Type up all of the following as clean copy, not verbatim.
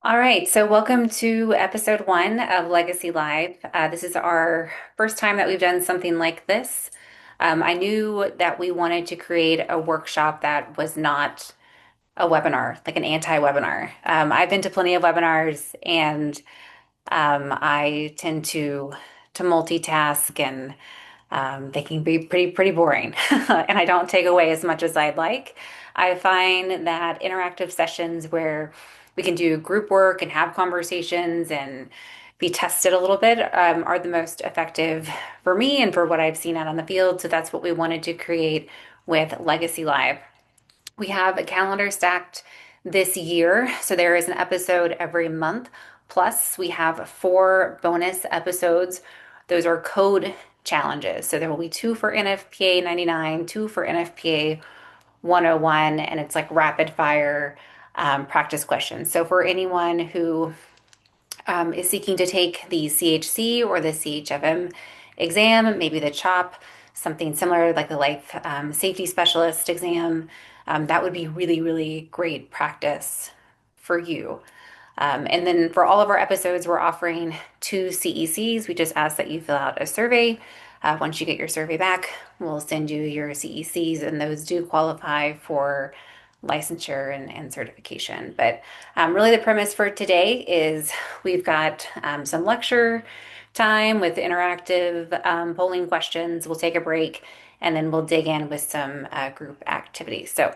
All right, so welcome to episode one of Legacy Live. This is our first time that we've done something like this. I knew that we wanted to create a workshop that was not a webinar, like an anti-webinar. I've been to plenty of webinars, and I tend to multitask, and they can be pretty boring, and I don't take away as much as I'd like. I find that interactive sessions where we can do group work and have conversations and be tested a little bit are the most effective for me and for what I've seen out on the field. So that's what we wanted to create with Legacy Live. We have a calendar stacked this year, so there is an episode every month. Plus, we have four bonus episodes. Those are code challenges. So there will be two for NFPA 99, two for NFPA 101, and it's like rapid fire practice questions. So for anyone who is seeking to take the CHC or the CHFM exam, maybe the CHOP, something similar like the life safety specialist exam, that would be really great practice for you. And then for all of our episodes, we're offering two CECs. We just ask that you fill out a survey. Once you get your survey back, we'll send you your CECs, and those do qualify for licensure and certification. But really, the premise for today is we've got some lecture time with interactive polling questions. We'll take a break, and then we'll dig in with some group activities. So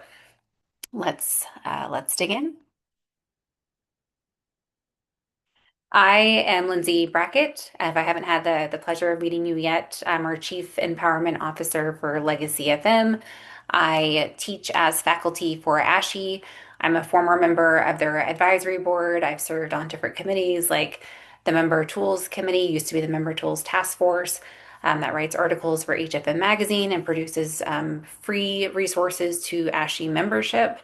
let's dig in. I am Lindsay Brackett. If I haven't had the pleasure of meeting you yet, I'm our Chief Empowerment Officer for Legacy FM. I teach as faculty for ASHE. I'm a former member of their advisory board. I've served on different committees like the Member Tools Committee, used to be the Member Tools Task Force, that writes articles for HFM Magazine and produces free resources to ASHE membership.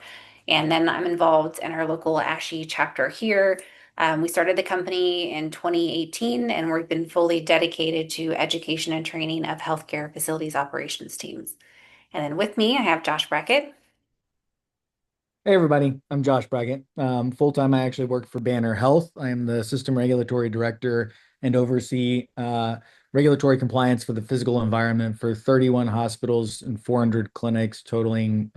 And then I'm involved in our local ASHE chapter here. We started the company in 2018, and we've been fully dedicated to education and training of healthcare facilities operations teams. And then with me, I have Josh Brackett. Hey everybody, I'm Josh Brackett. Full-time, I actually work for Banner Health. I am the System Regulatory Director and oversee regulatory compliance for the physical environment for 31 hospitals and 400 clinics, totaling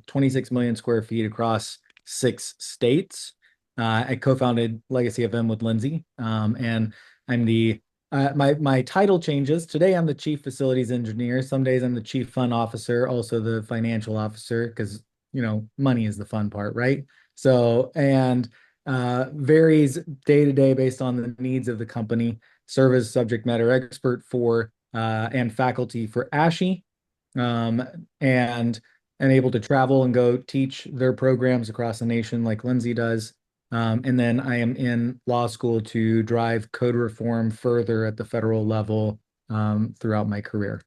26 million square feet across 6 states. I co-founded Legacy FM with Lindsay, and I'm the my title changes. Today, I'm the Chief Facilities Engineer. Some days, I'm the Chief Fund Officer, also the Financial Officer, because money is the fun part, right? So, and varies day to day based on the needs of the company. Serve as subject matter expert for and faculty for ASHE, um, and able to travel and go teach their programs across the nation like Lindsay does. And then I am in law school to drive code reform further at the federal level throughout my career.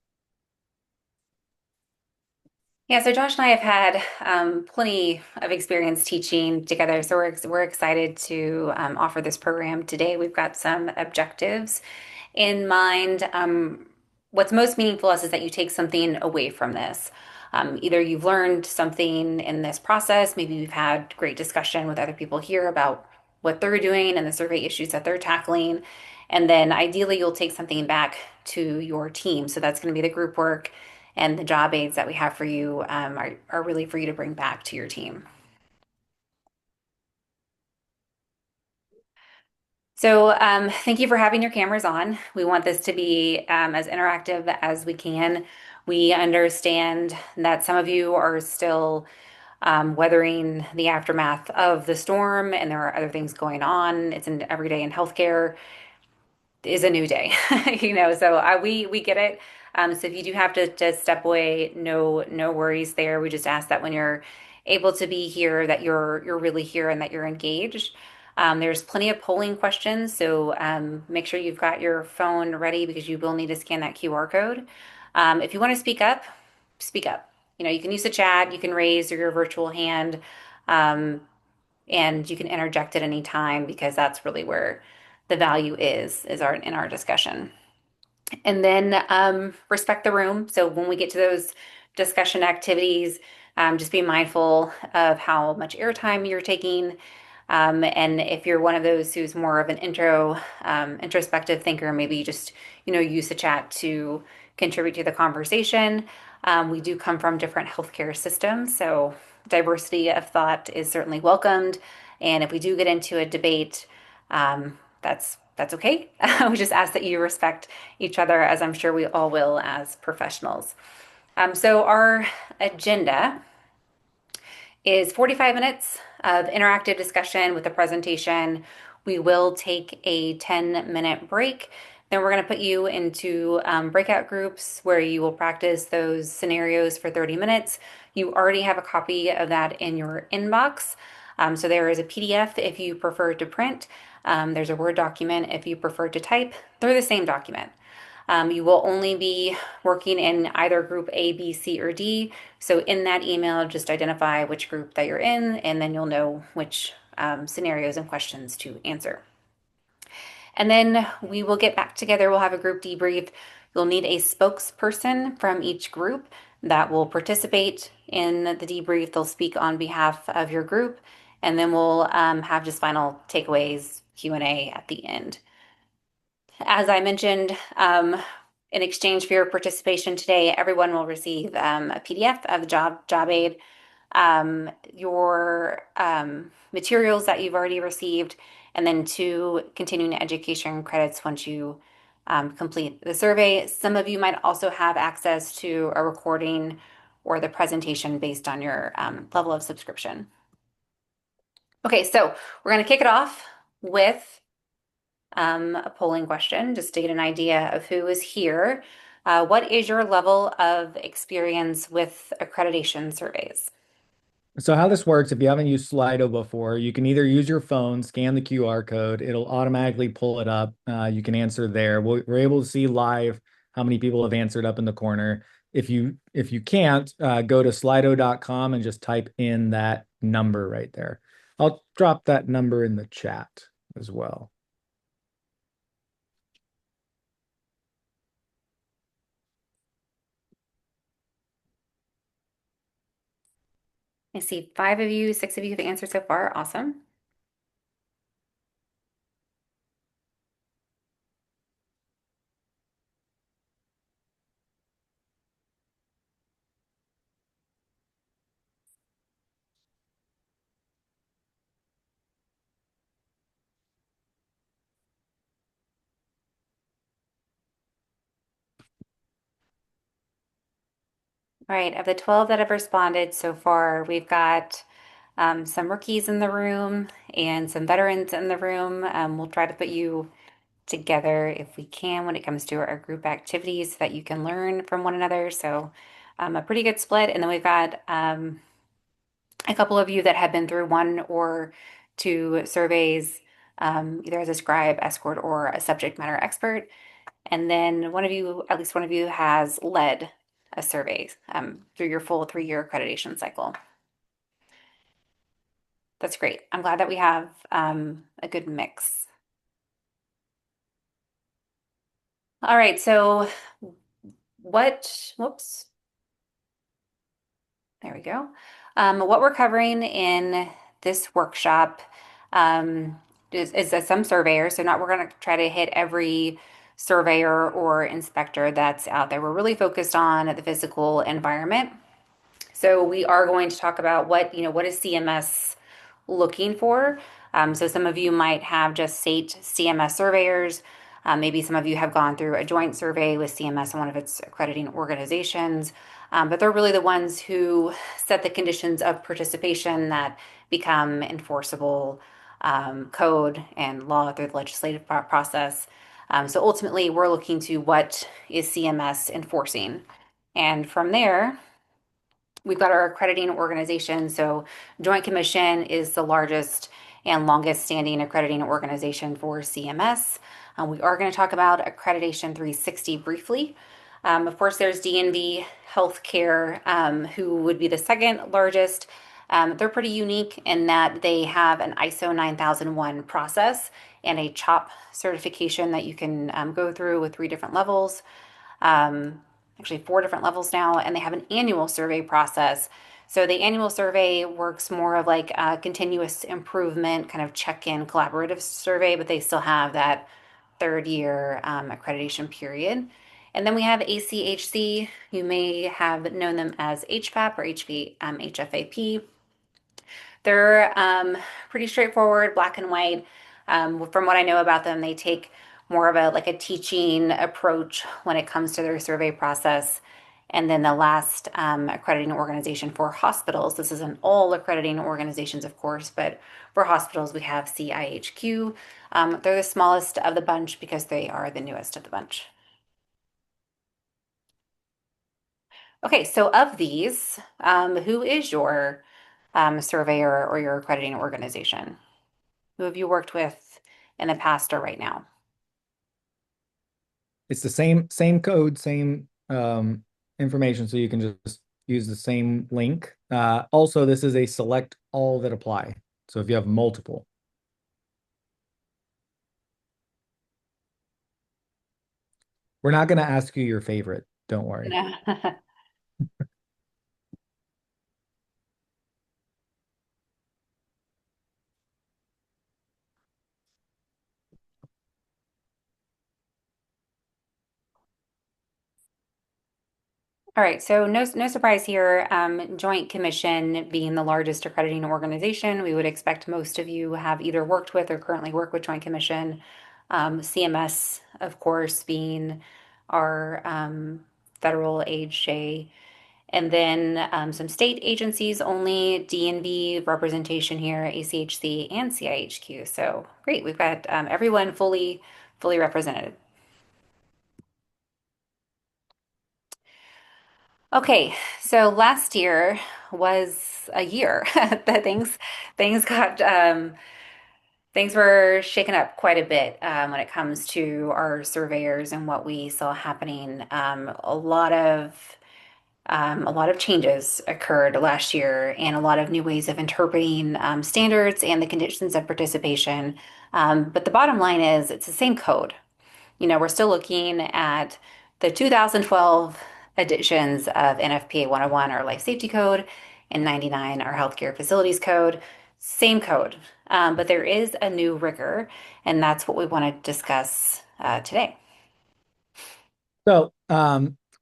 Yeah, so Josh and I have had plenty of experience teaching together, so we're excited to offer this program today. We've got some objectives in mind. What's most meaningful to us is that you take something away from this. Either you've learned something in this process, maybe we've had great discussion with other people here about what they're doing and the survey issues that they're tackling. And then ideally, you'll take something back to your team. So that's going to be the group work, and the job aids that we have for you are really for you to bring back to your team. So, thank you for having your cameras on. We want this to be as interactive as we can. We understand that some of you are still weathering the aftermath of the storm, and there are other things going on. It's an everyday in healthcare is a new day, So we get it. So if you do have to step away, no worries there. We just ask that when you're able to be here, that you're really here and that you're engaged. There's plenty of polling questions, so make sure you've got your phone ready because you will need to scan that QR code. If you want to speak up, speak up. You can use the chat, you can raise your virtual hand, um, and you can interject at any time because that's really where the value is our in our discussion. And then respect the room. So when we get to those discussion activities, just be mindful of how much airtime you're taking. And if you're one of those who's more of an introspective thinker, maybe you just, use the chat to contribute to the conversation. We do come from different healthcare systems, so diversity of thought is certainly welcomed. And if we do get into a debate, that's okay. We just ask that you respect each other, as I'm sure we all will as professionals. So our agenda is 45 minutes of interactive discussion with a presentation. We will take a 10-minute break. Then we're going to put you into breakout groups where you will practice those scenarios for 30 minutes. You already have a copy of that in your inbox. So there is a PDF if you prefer to print. There's a Word document if you prefer to type. They're the same document. You will only be working in either group A, B, C, or D. So in that email, just identify which group that you're in, and then you'll know which scenarios and questions to answer. And then we will get back together. We'll have a group debrief. You'll need a spokesperson from each group that will participate in the debrief. They'll speak on behalf of your group, and then we'll have just final takeaways, Q&A at the end. As I mentioned, in exchange for your participation today, everyone will receive a PDF of the job aid, your materials that you've already received, and then two continuing education credits once you complete the survey. Some of you might also have access to a recording or the presentation based on your level of subscription. Okay, so we're going to kick it off with a polling question just to get an idea of who is here. What is your level of experience with accreditation surveys? So how this works, if you haven't used Slido before, you can either use your phone, scan the QR code, it'll automatically pull it up. You can answer there. We're able to see live how many people have answered up in the corner. If you can't, go to slido.com and just type in that number right there. I'll drop that number in the chat as well. I see 5 of you, 6 of you have answered so far. Awesome. All right, of the 12 that have responded so far, we've got some rookies in the room and some veterans in the room. We'll try to put you together if we can when it comes to our group activities so that you can learn from one another. So a pretty good split. And then we've got a couple of you that have been through one or two surveys, either as a scribe, escort, or a subject matter expert. And then one of you, at least one of you, has led a survey through your full 3-year accreditation cycle. That's great. I'm glad that we have a good mix. All right, so whoops, there we go. What we're covering in this workshop is some surveyors. So not we're going to try to hit every surveyor or inspector that's out there. We're really focused on the physical environment. So we are going to talk about what is CMS looking for. So some of you might have just state CMS surveyors. Maybe some of you have gone through a joint survey with CMS and one of its accrediting organizations. But they're really the ones who set the conditions of participation that become enforceable code and law through the legislative process. So ultimately, we're looking to what is CMS enforcing. And from there, we've got our accrediting organization. So Joint Commission is the largest and longest standing accrediting organization for CMS. We are going to talk about Accreditation 360 briefly. Of course, there's DNV Healthcare, who would be the second largest. They're pretty unique in that they have an ISO 9001 process and a CHOP certification that you can go through with 3 different levels. actually four different levels now, and they have an annual survey process. So the annual survey works more of like a continuous improvement, kind of check-in collaborative survey, but they still have that third year accreditation period. And then we have ACHC. You may have known them as HPAP or HFAP. They're pretty straightforward, black and white. From what I know about them, they take more of a like a teaching approach when it comes to their survey process. And then the last accrediting organization for hospitals, this isn't all accrediting organizations, of course, but for hospitals, we have CIHQ. They're the smallest of the bunch because they are the newest of the bunch. Okay, so of these, who is your surveyor or your accrediting organization? Who have you worked with in the past or right now? It's the same code, same information, so you can just use the same link. Also, this is a select all that apply. So if you have multiple, we're not going to ask you your favorite. Don't worry. No. All right, so no surprise here. Joint Commission being the largest accrediting organization, we would expect most of you have either worked with or currently work with Joint Commission. CMS, of course, being our federal AHJ, and then some state agencies only, DNV representation here, ACHC and CIHQ. So great, we've got everyone fully represented. Okay, so last year was a year that things got things were shaken up quite a bit when it comes to our surveyors and what we saw happening. A lot of changes occurred last year, and a lot of new ways of interpreting standards and the conditions of participation. But the bottom line is, it's the same code. We're still looking at the 2012 editions of NFPA 101, our Life Safety Code, and 99, our Healthcare Facilities Code. Same code, but there is a new rigor, and that's what we want to discuss today. So,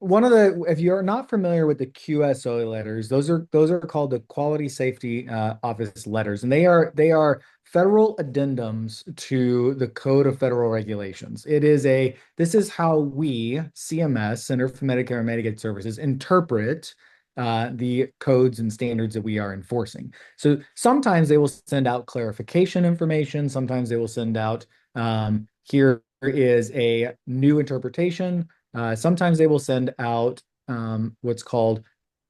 one of the, if you're not familiar with the QSO letters, those are called the Quality Safety Office letters, and they are federal addendums to the Code of Federal Regulations. This is how we, CMS, Center for Medicare and Medicaid Services, interpret the codes and standards that we are enforcing. So sometimes they will send out clarification information. Sometimes they will send out here is a new interpretation. Sometimes they will send out what's called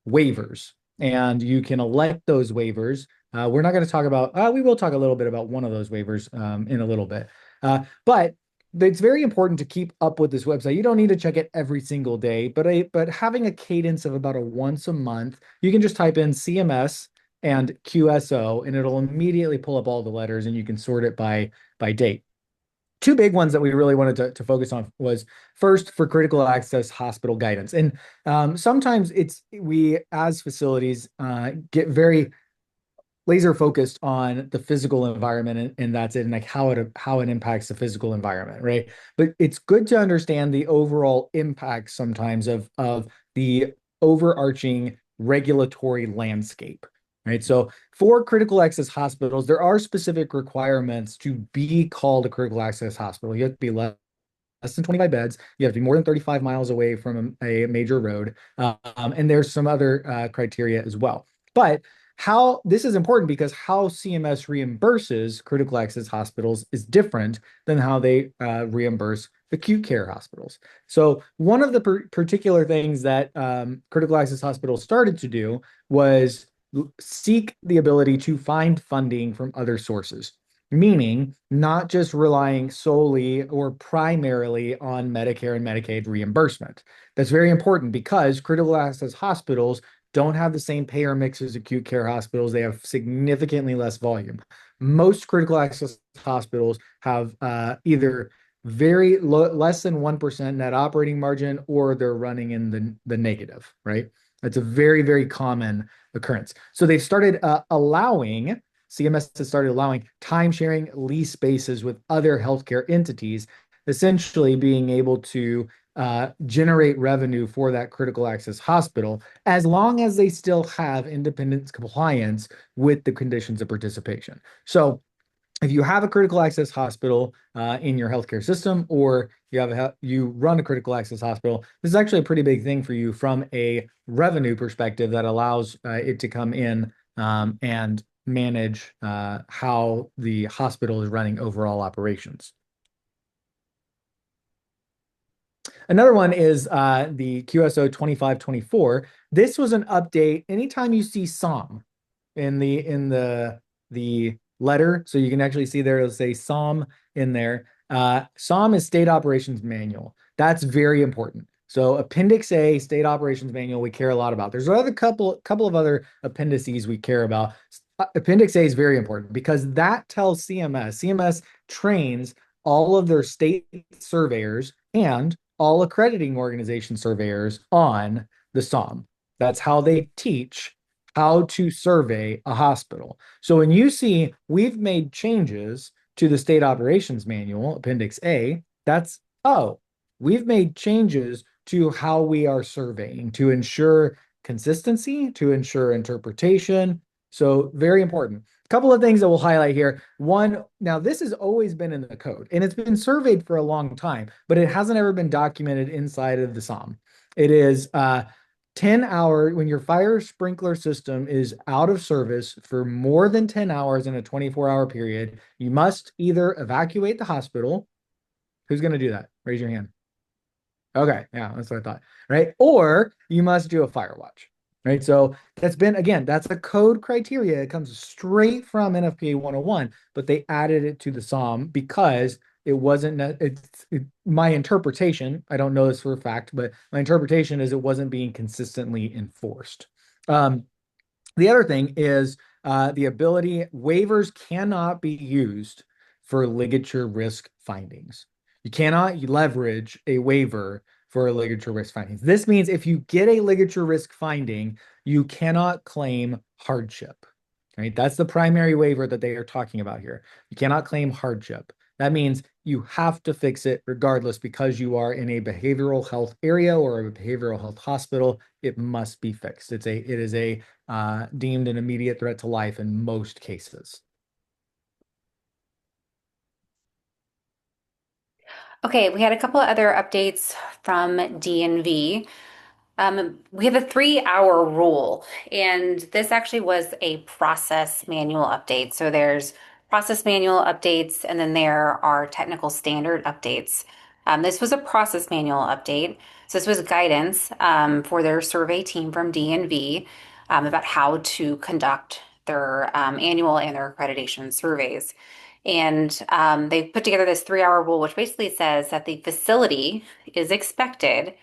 waivers, and you can elect those waivers. We're not going to talk about, we will talk a little bit about one of those waivers in a little bit. But it's very important to keep up with this website. You don't need to check it every single day, but having a cadence of about a once a month, you can just type in CMS and QSO, and it'll immediately pull up all the letters, and you can sort it by date. Two big ones that we really wanted to focus on was first for critical access hospital guidance. And sometimes we as facilities get very laser focused on the physical environment, and that's it, and like how it impacts the physical environment, right? But it's good to understand the overall impact sometimes of the overarching regulatory landscape. Right. So for critical access hospitals, there are specific requirements to be called a critical access hospital. You have to be less than 25 beds. You have to be more than 35 miles away from a major road. And there's some other criteria as well. But how this is important because how CMS reimburses critical access hospitals is different than how they reimburse acute care hospitals. So one of the particular things that critical access hospitals started to do was seek the ability to find funding from other sources, meaning not just relying solely or primarily on Medicare and Medicaid reimbursement. That's very important because critical access hospitals don't have the same payer mix as acute care hospitals. They have significantly less volume. Most critical access hospitals have either very low, less than 1% net operating margin, or they're running in the negative, right? That's a very, very common occurrence. So they've started allowing, CMS has started allowing time sharing lease spaces with other healthcare entities, essentially being able to generate revenue for that critical access hospital, as long as they still have independent compliance with the conditions of participation. So if you have a critical access hospital in your healthcare system, or you run a critical access hospital, this is actually a pretty big thing for you from a revenue perspective that allows it to come in and manage how the hospital is running overall operations. Another one is the QSO 2524. This was an update. Anytime you see SOM in the letter, so you can actually see there it'll say SOM in there. SOM is State Operations Manual. That's very important. So Appendix A, State Operations Manual, we care a lot about. There's another couple of other appendices we care about. Appendix A is very important because that tells CMS. CMS trains all of their state surveyors and all accrediting organization surveyors on the SOM. That's how they teach how to survey a hospital. So when you see we've made changes to the state operations manual, Appendix A, that's, oh, we've made changes to how we are surveying to ensure consistency, to ensure interpretation. So very important. A couple of things that we'll highlight here. One, now this has always been in the code and it's been surveyed for a long time, but it hasn't ever been documented inside of the SOM. It is 10 hours when your fire sprinkler system is out of service for more than 10 hours in a 24-hour period, you must either evacuate the hospital. Who's going to do that? Raise your hand. Okay, yeah, that's what I thought, right? Or you must do a fire watch, right? So that's been, again, that's a code criteria. It comes straight from NFPA 101, but they added it to the SOM because it wasn't, my interpretation, I don't know this for a fact, but my interpretation is it wasn't being consistently enforced. Um, the other thing is the ability, waivers cannot be used for ligature risk findings. You cannot leverage a waiver for a ligature risk findings. This means if you get a ligature risk finding, you cannot claim hardship. Right? That's the primary waiver that they are talking about here. You cannot claim hardship. That means you have to fix it regardless because you are in a behavioral health area or a behavioral health hospital. It must be fixed. It is a deemed an immediate threat to life in most cases. Okay, we had a couple of other updates from DNV. We have a 3 hour rule, and this actually was a process manual update. So there's process manual updates, and then there are technical standard updates. This was a process manual update. So this was guidance for their survey team from DNV about how to conduct their annual and their accreditation surveys. And they put together this 3 hour rule, which basically says that the facility is expected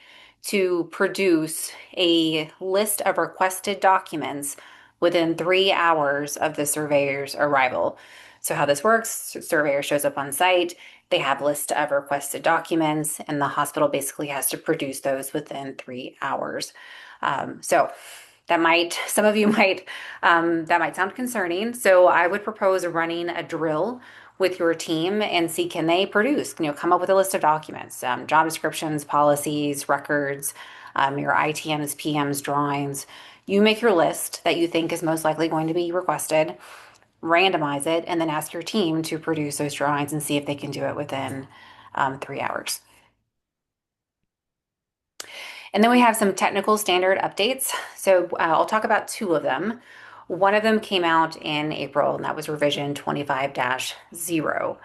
to produce a list of requested documents within 3 hours of the surveyor's arrival. So how this works, surveyor shows up on site, they have a list of requested documents, and the hospital basically has to produce those within 3 hours. So some of you might, that might sound concerning. So I would propose running a drill with your team and see can they produce, come up with a list of documents, job descriptions, policies, records, your ITMs, PMs, drawings. You make your list that you think is most likely going to be requested, randomize it, and then ask your team to produce those drawings and see if they can do it within 3 hours. And then we have some technical standard updates. So I'll talk about two of them. One of them came out in April, and that was revision 25-0.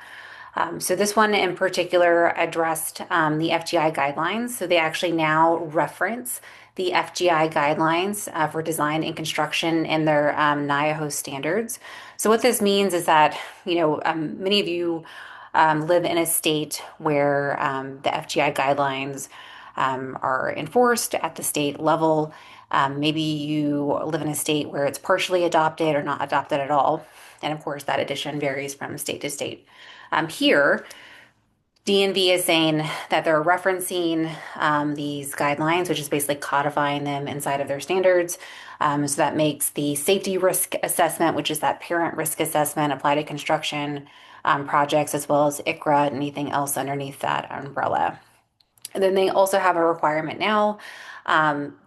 So this one in particular addressed the FGI guidelines. So they actually now reference the FGI guidelines for design and construction in their NIAHO standards. So what this means is that, many of you live in a state where the FGI guidelines are enforced at the state level. Maybe you live in a state where it's partially adopted or not adopted at all. And of course, that addition varies from state to state. Here, DNV is saying that they're referencing these guidelines, which is basically codifying them inside of their standards. So that makes the safety risk assessment, which is that parent risk assessment, apply to construction projects, as well as ICRA and anything else underneath that umbrella. And then they also have a requirement now.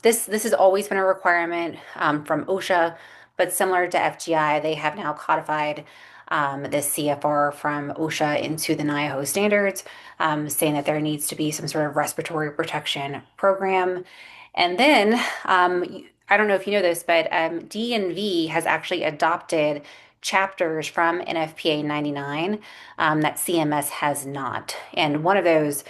This has always been a requirement from OSHA, but similar to FGI, they have now codified this CFR from OSHA into the NIAHO standards, saying that there needs to be some sort of respiratory protection program. And then I don't know if you know this, but DNV has actually adopted chapters from NFPA 99 that CMS has not. And one of those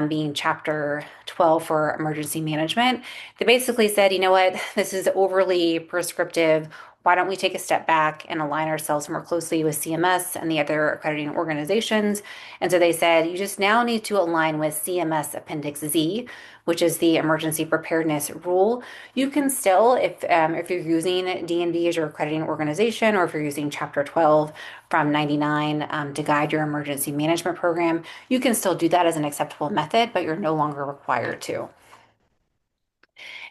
being Chapter 12 for emergency management. They basically said, you know what, this is overly prescriptive. Why don't we take a step back and align ourselves more closely with CMS and the other accrediting organizations? And so they said, you just now need to align with CMS Appendix Z, which is the emergency preparedness rule. You can still, if you're using DNV as your accrediting organization, or if you're using Chapter 12 from 99 to guide your emergency management program, you can still do that as an acceptable method, but you're no longer required to.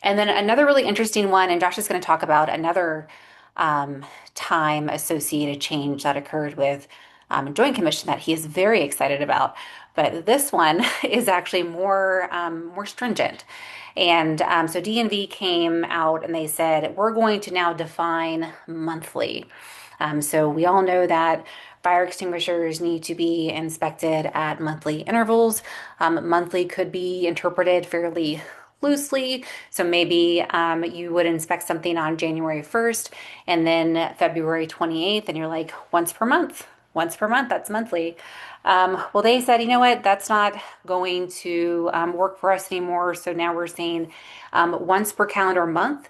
And then another really interesting one, and Josh is going to talk about another um, time associated change that occurred with Joint Commission that he is very excited about. But this one is actually more stringent. And so DNV came out and they said, we're going to now define monthly. So we all know that fire extinguishers need to be inspected at monthly intervals. Monthly could be interpreted fairly loosely. So maybe you would inspect something on January 1st and then February 28th, and you're like, once per month. Once per month, that's monthly. Well, they said, you know what, that's not going to work for us anymore. So now we're saying once per calendar month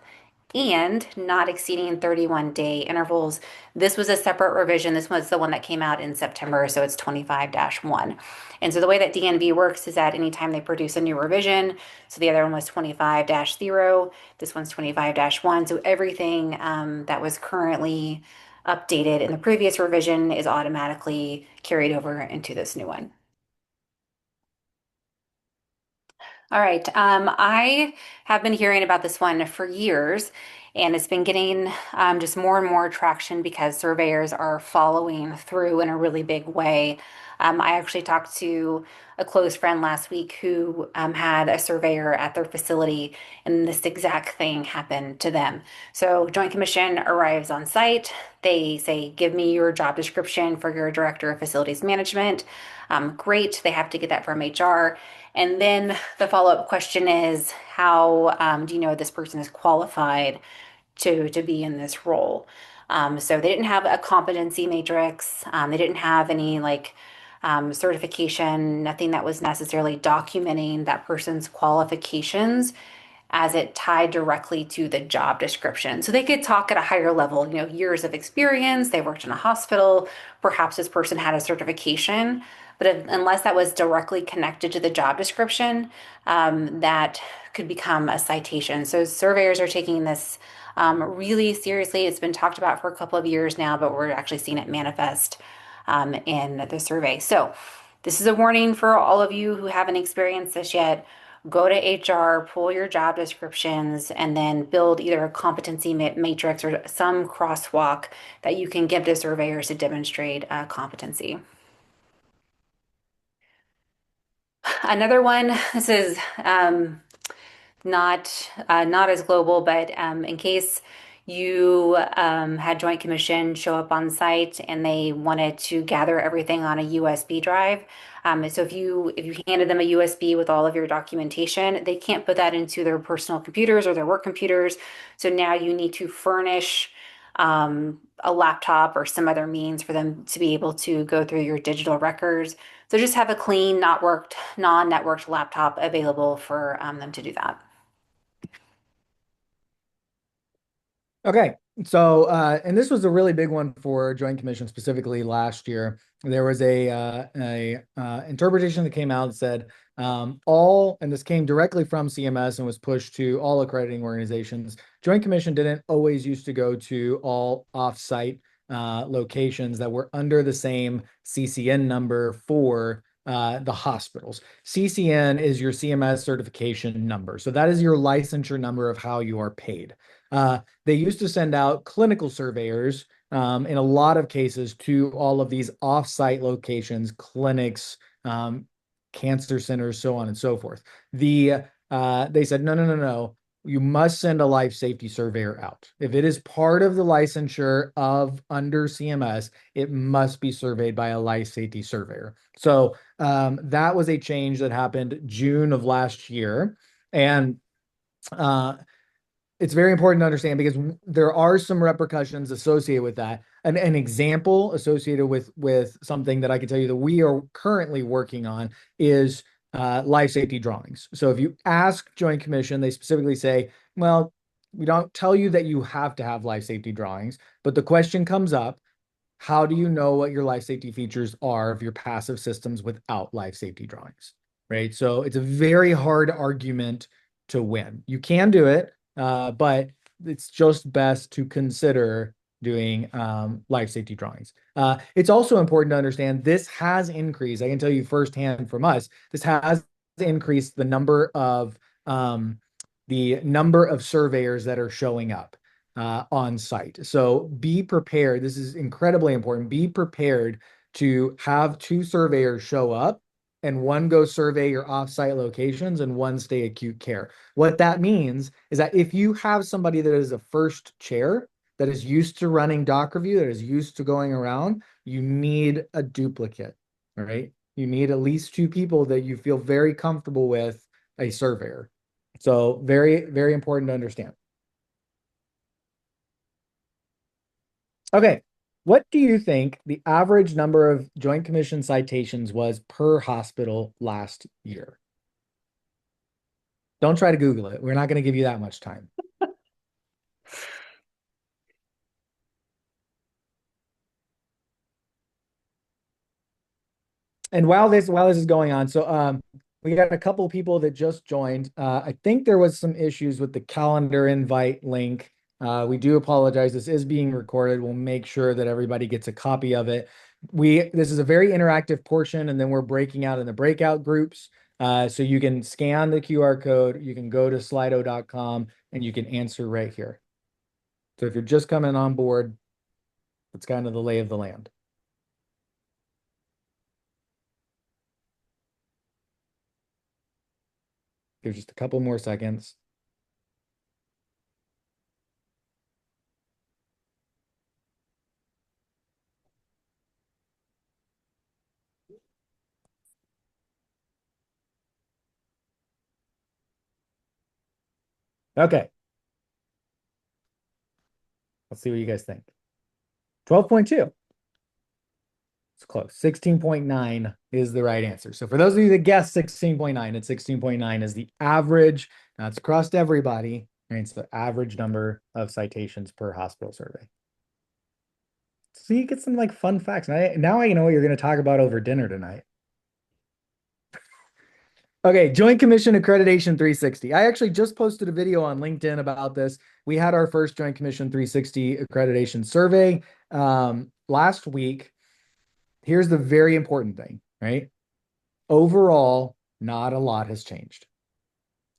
and not exceeding 31-day intervals. This was a separate revision. This was the one that came out in September, so it's 25-1. And so the way that DNV works is that anytime they produce a new revision, so the other one was 25-0, this one's 25-1. So everything that was currently updated in the previous revision is automatically carried over into this new one. All right. I have been hearing about this one for years, and it's been getting just more and more traction because surveyors are following through in a really big way. I actually talked to a close friend last week who had a surveyor at their facility, and this exact thing happened to them. So, Joint Commission arrives on site. They say, give me your job description for your director of facilities management. Great. They have to get that from HR. And then the follow-up question is, how do you know this person is qualified to be in this role? So they didn't have a competency matrix. They didn't have any like certification, nothing that was necessarily documenting that person's qualifications as it tied directly to the job description. So they could talk at a higher level, years of experience, they worked in a hospital, perhaps this person had a certification, but unless that was directly connected to the job description, that could become a citation. So surveyors are taking this really seriously. It's been talked about for a couple of years now, but we're actually seeing it manifest in the survey. So this is a warning for all of you who haven't experienced this yet. Go to HR, pull your job descriptions, and then build either a competency matrix or some crosswalk that you can give to surveyors to demonstrate competency. Another one, this is not as global, but in case you had Joint Commission show up on site and they wanted to gather everything on a USB drive. So if you handed them a USB with all of your documentation, they can't put that into their personal computers or their work computers. So now you need to furnish a laptop or some other means for them to be able to go through your digital records. So just have a clean, non-networked laptop available for them to do that. Okay. So, and this was a really big one for Joint Commission specifically last year. There was a interpretation that came out that said all, and this came directly from CMS and was pushed to all accrediting organizations. Joint Commission didn't always used to go to all off-site locations that were under the same CCN number for the hospitals. CCN is your CMS certification number. So that is your licensure number of how you are paid. They used to send out clinical surveyors in a lot of cases to all of these off-site locations, clinics, cancer centers, so on and so forth. They said, no, no, no, no. You must send a life safety surveyor out. If it is part of the licensure of under CMS, it must be surveyed by a life safety surveyor. So that was a change that happened June of last year. And uh, it's very important to understand because there are some repercussions associated with that. An example associated with something that I can tell you that we are currently working on is life safety drawings. So if you ask Joint Commission, they specifically say, well, we don't tell you that you have to have life safety drawings, but the question comes up, how do you know what your life safety features are of your passive systems without life safety drawings, right? So it's a very hard argument to win. You can do it, but it's just best to consider doing life safety drawings. It's also important to understand this has increased. I can tell you firsthand from us, this has increased the number of surveyors that are showing up on site. So be prepared. This is incredibly important. Be prepared to have two surveyors show up and one go survey your offsite locations and one stay acute care. What that means is that if you have somebody that is a first chair that is used to running doc review, that is used to going around, you need a duplicate, all right? You need at least two people that you feel very comfortable with a surveyor. So very, very important to understand. Okay. What do you think the average number of Joint Commission citations was per hospital last year? Don't try to Google it. We're not going to give you that much time. And while this is going on, so we got a couple people that just joined. I think there was some issues with the calendar invite link. We do apologize. This is being recorded. We'll make sure that everybody gets a copy of it. This is a very interactive portion, and then we're breaking out in the breakout groups. So you can scan the QR code, you can go to slido.com, and you can answer right here. So if you're just coming on board, that's kind of the lay of the land. There's just a couple more seconds. Okay, let's see what you guys think. 12.2. It's close. 16.9 is the right answer. So for those of you that guessed 16.9, it's 16.9 is the average. Now it's across everybody, and it's the average number of citations per hospital survey. So you get some like fun facts. Now I know what you're going to talk about over dinner tonight. Okay, Joint Commission Accreditation 360. I actually just posted a video on LinkedIn about this. We had our first Joint Commission 360 accreditation survey last week. Here's the very important thing, right? Overall, not a lot has changed.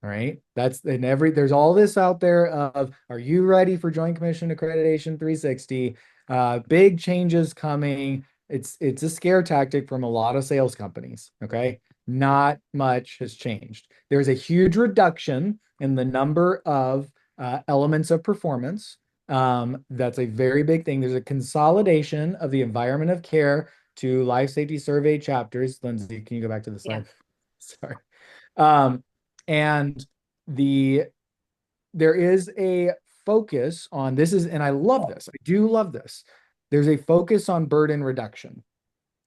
All right. There's all this out there of, are you ready for Joint Commission Accreditation 360? Big changes coming. It's a scare tactic from a lot of sales companies. Okay. Not much has changed. There's a huge reduction in the number of elements of performance. That's a very big thing. There's a consolidation of the environment of care to life safety survey chapters. Lindsay, can you go back to the Yeah. slide? Sorry. Um, and the there is a focus on this is, and I love this. I do love this. There's a focus on burden reduction.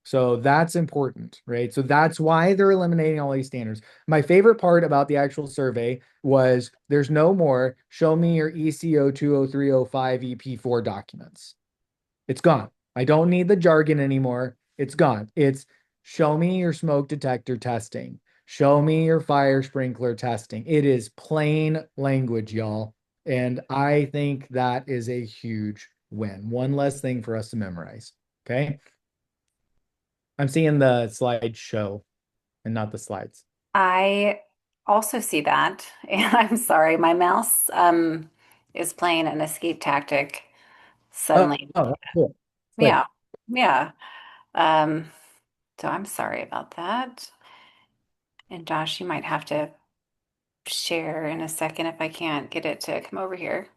So that's important, right? So that's why they're eliminating all these standards. My favorite part about the actual survey was there's no more show me your ECO 20305 EP4 documents. It's gone. I don't need the jargon anymore. It's gone. It's show me your smoke detector testing. Show me your fire sprinkler testing. It is plain language, y'all. And I think that is a huge win. One less thing for us to memorize. Okay. I'm seeing the slideshow and not the slides. I also see that, and I'm sorry, my mouse is playing an escape tactic Oh, suddenly. oh, that's cool. Good. Yeah, yeah. Um, so I'm sorry about that. And Josh, you might have to share in a second if I can't get it to come over here.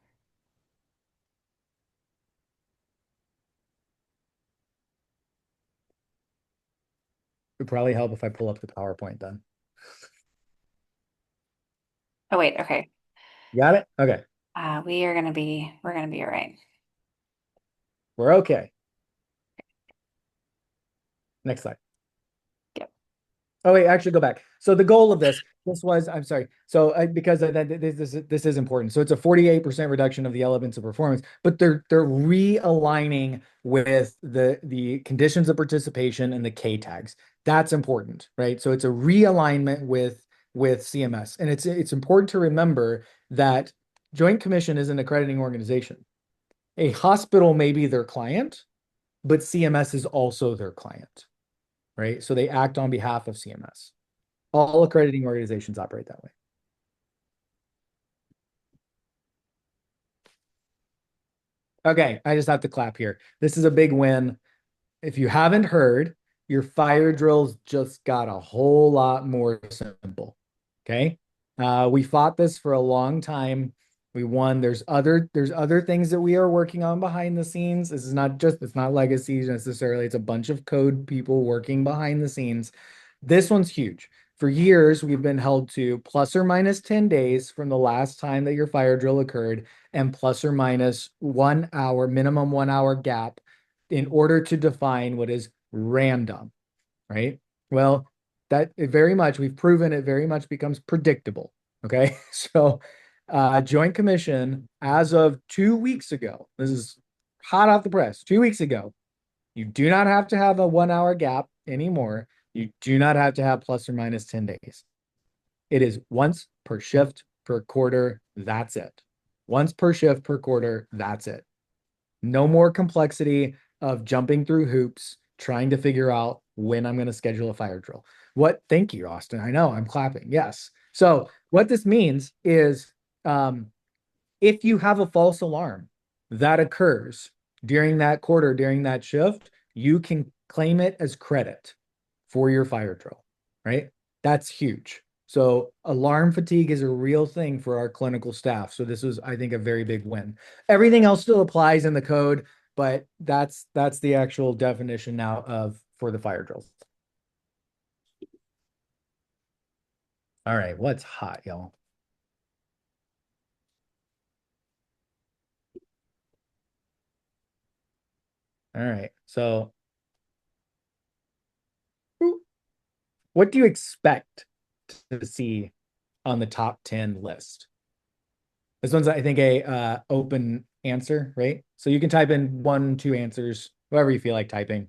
It'd probably help if I pull up the PowerPoint then. Oh wait, okay. You got it? Okay. We're gonna be all right. We're okay. Next slide. Yep. Oh wait, actually go back. So the goal of this was, I'm sorry. So because this is important. So it's a 48% reduction of the elements of performance, but they're realigning with the conditions of participation and the K tags. That's important, right? So it's a realignment with CMS. And it's important to remember that Joint Commission is an accrediting organization. A hospital may be their client, but CMS is also their client, right? So they act on behalf of CMS. All accrediting organizations operate that way. Okay, I just have to clap here. This is a big win. If you haven't heard, your fire drills just got a whole lot more simple. Okay. We fought this for a long time. We won. There's other things that we are working on behind the scenes. It's not legacy necessarily. It's a bunch of code people working behind the scenes. This one's huge. For years, we've been held to plus or minus 10 days from the last time that your fire drill occurred and plus or minus 1 hour, minimum 1 hour gap in order to define what is random, right? Well, we've proven it very much becomes predictable. Okay. So, Joint Commission, as of 2 weeks ago, this is hot off the press, 2 weeks ago, you do not have to have a 1 hour gap anymore. You do not have to have plus or minus 10 days. It is once per shift per quarter. That's it. Once per shift per quarter. That's it. No more complexity of jumping through hoops, trying to figure out when I'm going to schedule a fire drill. Thank you, Austin. I know I'm clapping. Yes. So, what this means is um, if you have a false alarm that occurs during that quarter, during that shift, you can claim it as credit for your fire drill, right? That's huge. So alarm fatigue is a real thing for our clinical staff. So this was, I think, a very big win. Everything else still applies in the code, but that's the actual definition now of for the fire drills. All right, what's hot, y'all? All right, so what do you expect to see on the top 10 list? This one's, I think, a open answer, right? So you can type in one, two answers, whoever you feel like typing.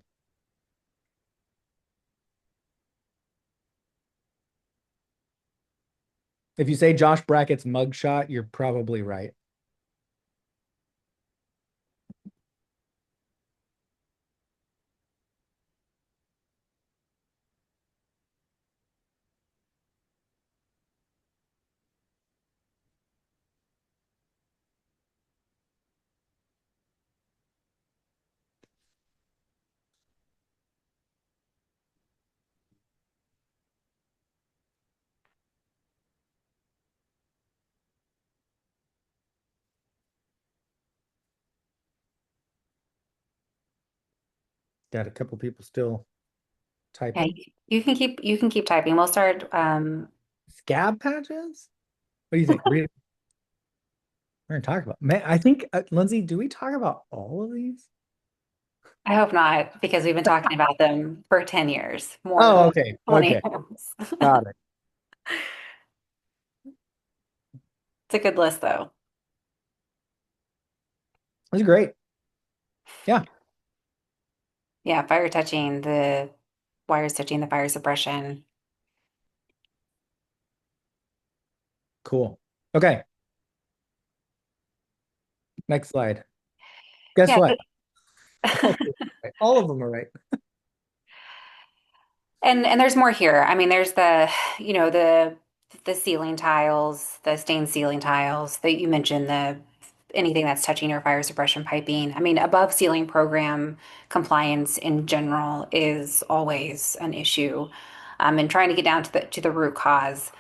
If you say Josh Brackett's mugshot, you're probably right. Got a couple people still Yeah, typing. you can keep typing. We'll start Scab patches? What do you think? We're gonna talk about. Man, I think Lindsay, do we talk about all of these? I hope not, because we've been talking about them for 10 years, more Oh, than okay. 20 Okay. years. Got it. It's a good list though. That's great. Yeah, Yeah, wires touching the fire suppression. cool. Okay, next slide. Guess Yeah. what? All of them are right. And there's more here. I mean, there's the ceiling tiles, the stained ceiling tiles that you mentioned, the anything that's touching your fire suppression piping. I mean, above ceiling program compliance in general is always an issue. And trying to get down to the root cause.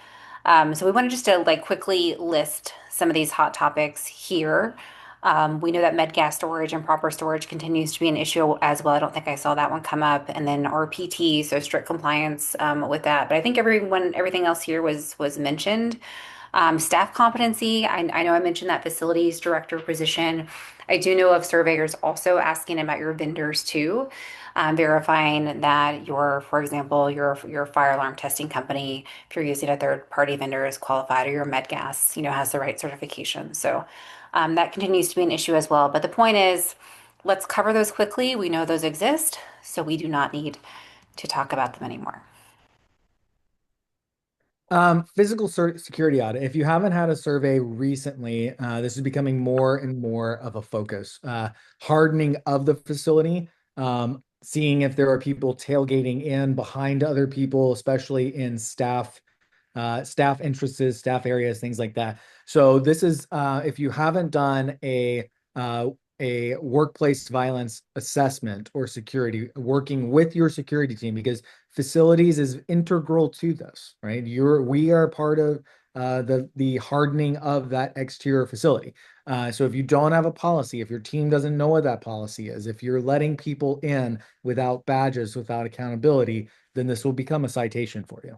So we wanted just to like quickly list some of these hot topics here. We know that med gas storage and proper storage continues to be an issue as well. I don't think I saw that one come up. And then RPT, so strict compliance with that. But I think everything else here was mentioned. Staff competency, I know I mentioned that facilities director position. I do know of surveyors also asking about your vendors too, verifying that for example, your fire alarm testing company, if you're using a third party vendor, is qualified, or your med gas, has the right certification. So that continues to be an issue as well. But the point is, let's cover those quickly. We know those exist, so we do not need to talk about them anymore. Physical security audit. If you haven't had a survey recently, this is becoming more and more of a focus. Hardening of the facility, seeing if there are people tailgating in behind other people, especially in staff entrances, staff areas, things like that. So this is if you haven't done a workplace violence assessment or security, working with your security team, because facilities is integral to this, right? We are part of the hardening of that exterior facility. So if you don't have a policy, if your team doesn't know what that policy is, if you're letting people in without badges, without accountability, then this will become a citation for you.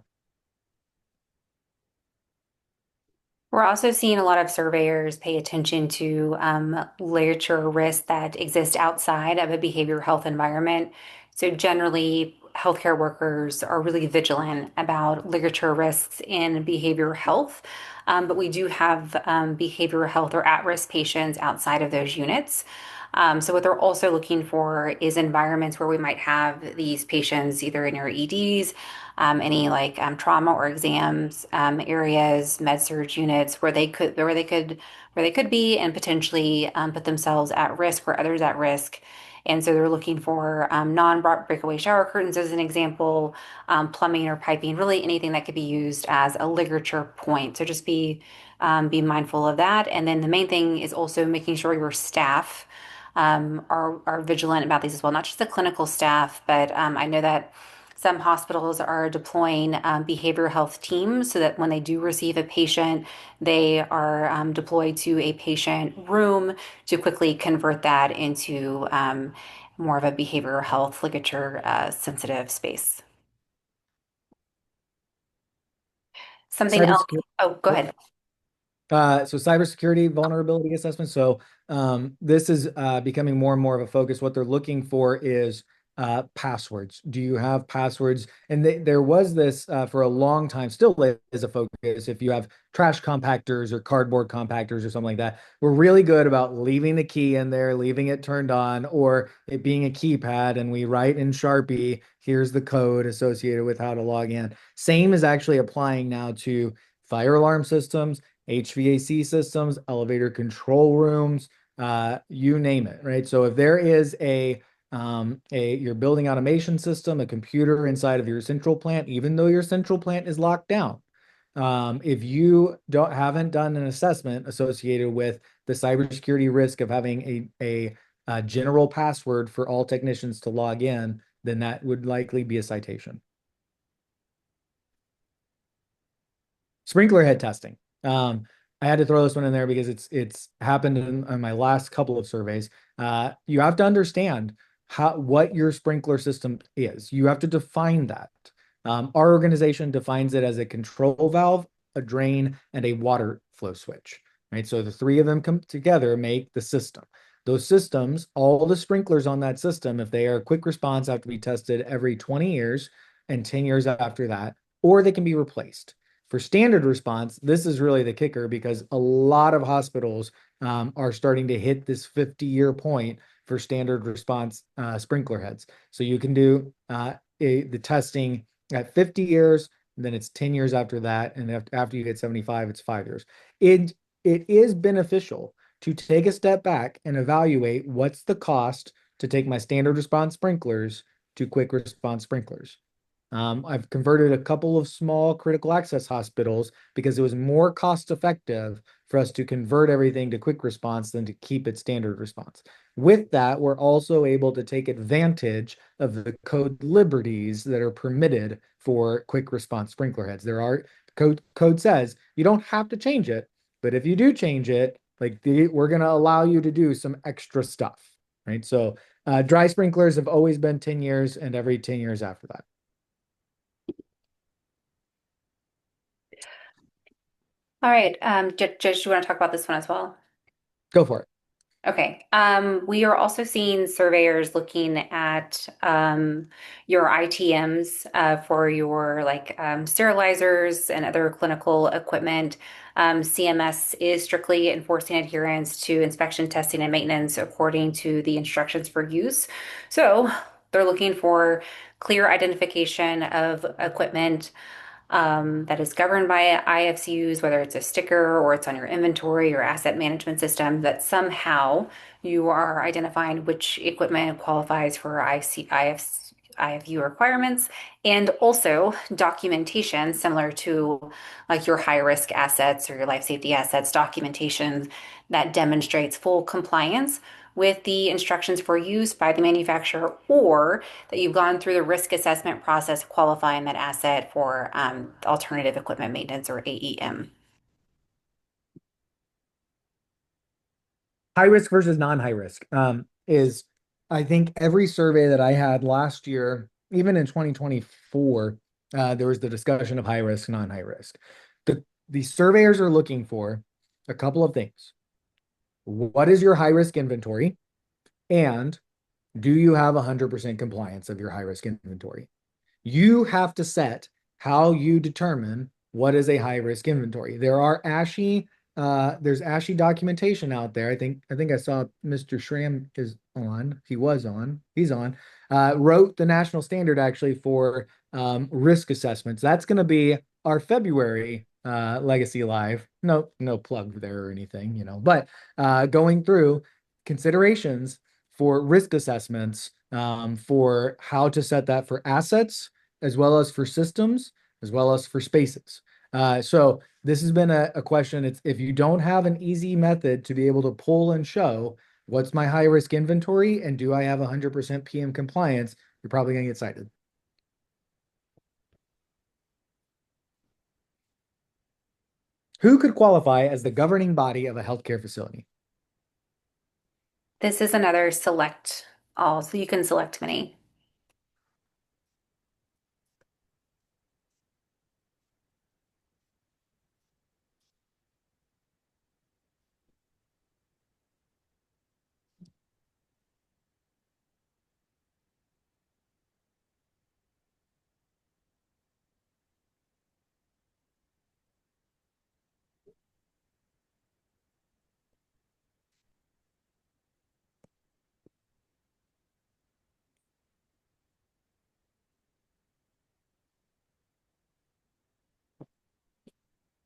We're also seeing a lot of surveyors pay attention to literature risks that exist outside of a behavioral health environment. So generally, healthcare workers are really vigilant about literature risks in behavioral health. But we do have behavioral health or at-risk patients outside of those units. So what they're also looking for is environments where we might have these patients either in your EDs, any like trauma or exams areas, med surg units where they could be and potentially put themselves at risk or others at risk. And so they're looking for non-breakaway shower curtains as an example, plumbing or piping, really anything that could be used as a ligature point. So just be mindful of that. And then the main thing is also making sure your staff are vigilant about these as well, not just the clinical staff, but I know that some hospitals are deploying behavioral health teams so that when they do receive a patient, they are deployed to a patient room to quickly convert that into more of a behavioral health ligature sensitive space. Something else. Cybersecurity. Oh, go ahead. So cybersecurity vulnerability assessment. So this is becoming more and more of a focus. What they're looking for is passwords. Do you have passwords? And there was this for a long time, still is a focus. If you have trash compactors or cardboard compactors or something like that, we're really good about leaving the key in there, leaving it turned on, or it being a keypad, and we write in Sharpie, here's the code associated with how to log in. Same is actually applying now to fire alarm systems, HVAC systems, elevator control rooms, you name it, right? So if there is a your building automation system, a computer inside of your central plant, even though your central plant is locked down, if you haven't done an assessment associated with the cybersecurity risk of having a general password for all technicians to log in, then that would likely be a citation. Sprinkler head testing. I had to throw this one in there because it's happened in my last couple of surveys. You have to understand what your sprinkler system is. You have to define that. Our organization defines it as a control valve, a drain, and a water flow switch. Right. So the three of them come together make the system. Those systems, all the sprinklers on that system, if they are quick response, have to be tested every 20 years and 10 years after that, or they can be replaced. For standard response, this is really the kicker because a lot of hospitals are starting to hit this 50-year point for standard response sprinkler heads. So you can do the testing at 50 years, and then it's 10 years after that, and after you get 75, it's 5 years. It is beneficial to take a step back and evaluate what's the cost to take my standard response sprinklers to quick response sprinklers. I've converted a couple of small critical access hospitals because it was more cost effective for us to convert everything to quick response than to keep it standard response. With that, we're also able to take advantage of the code liberties that are permitted for quick response sprinkler heads. There are code says you don't have to change it, but if you do change it, we're going to allow you to do some extra stuff, right? So dry sprinklers have always been 10 years and every 10 years after that. All right. Judge, do you want to talk about this one as well? Go for it. Okay. We are also seeing surveyors looking at your ITMs for your sterilizers and other clinical equipment. CMS is strictly enforcing adherence to inspection, testing, and maintenance according to the instructions for use. So they're looking for clear identification of equipment that is governed by IFCUs, whether it's a sticker or it's on your inventory or asset management system, that somehow you are identifying which equipment qualifies for IFU requirements, and also documentation similar to like your high risk assets or your life safety assets, documentation that demonstrates full compliance with the instructions for use by the manufacturer, or that you've gone through the risk assessment process qualifying that asset for alternative equipment maintenance or AEM. High risk versus non-high risk is, I think every survey that I had last year, even in 2024, there was the discussion of high risk, non-high risk. The surveyors are looking for a couple of things. What is your high risk inventory? And do you have 100% compliance of your high risk inventory? You have to set how you determine what is a high risk inventory. There's ASHI documentation out there. I think I saw Mr. Schramm is on. He was on. He's on. Wrote the national standard actually for risk assessments. That's going to be our February Legacy Live. No plug there or anything, but going through considerations for risk assessments, for how to set that for assets as well as for systems, as well as for spaces. So this has been a question. It's if you don't have an easy method to be able to pull and show what's my high risk inventory and do I have 100% PM compliance, you're probably going to get cited. Who could qualify as the governing body of a healthcare facility? This is another select all, so you can select many.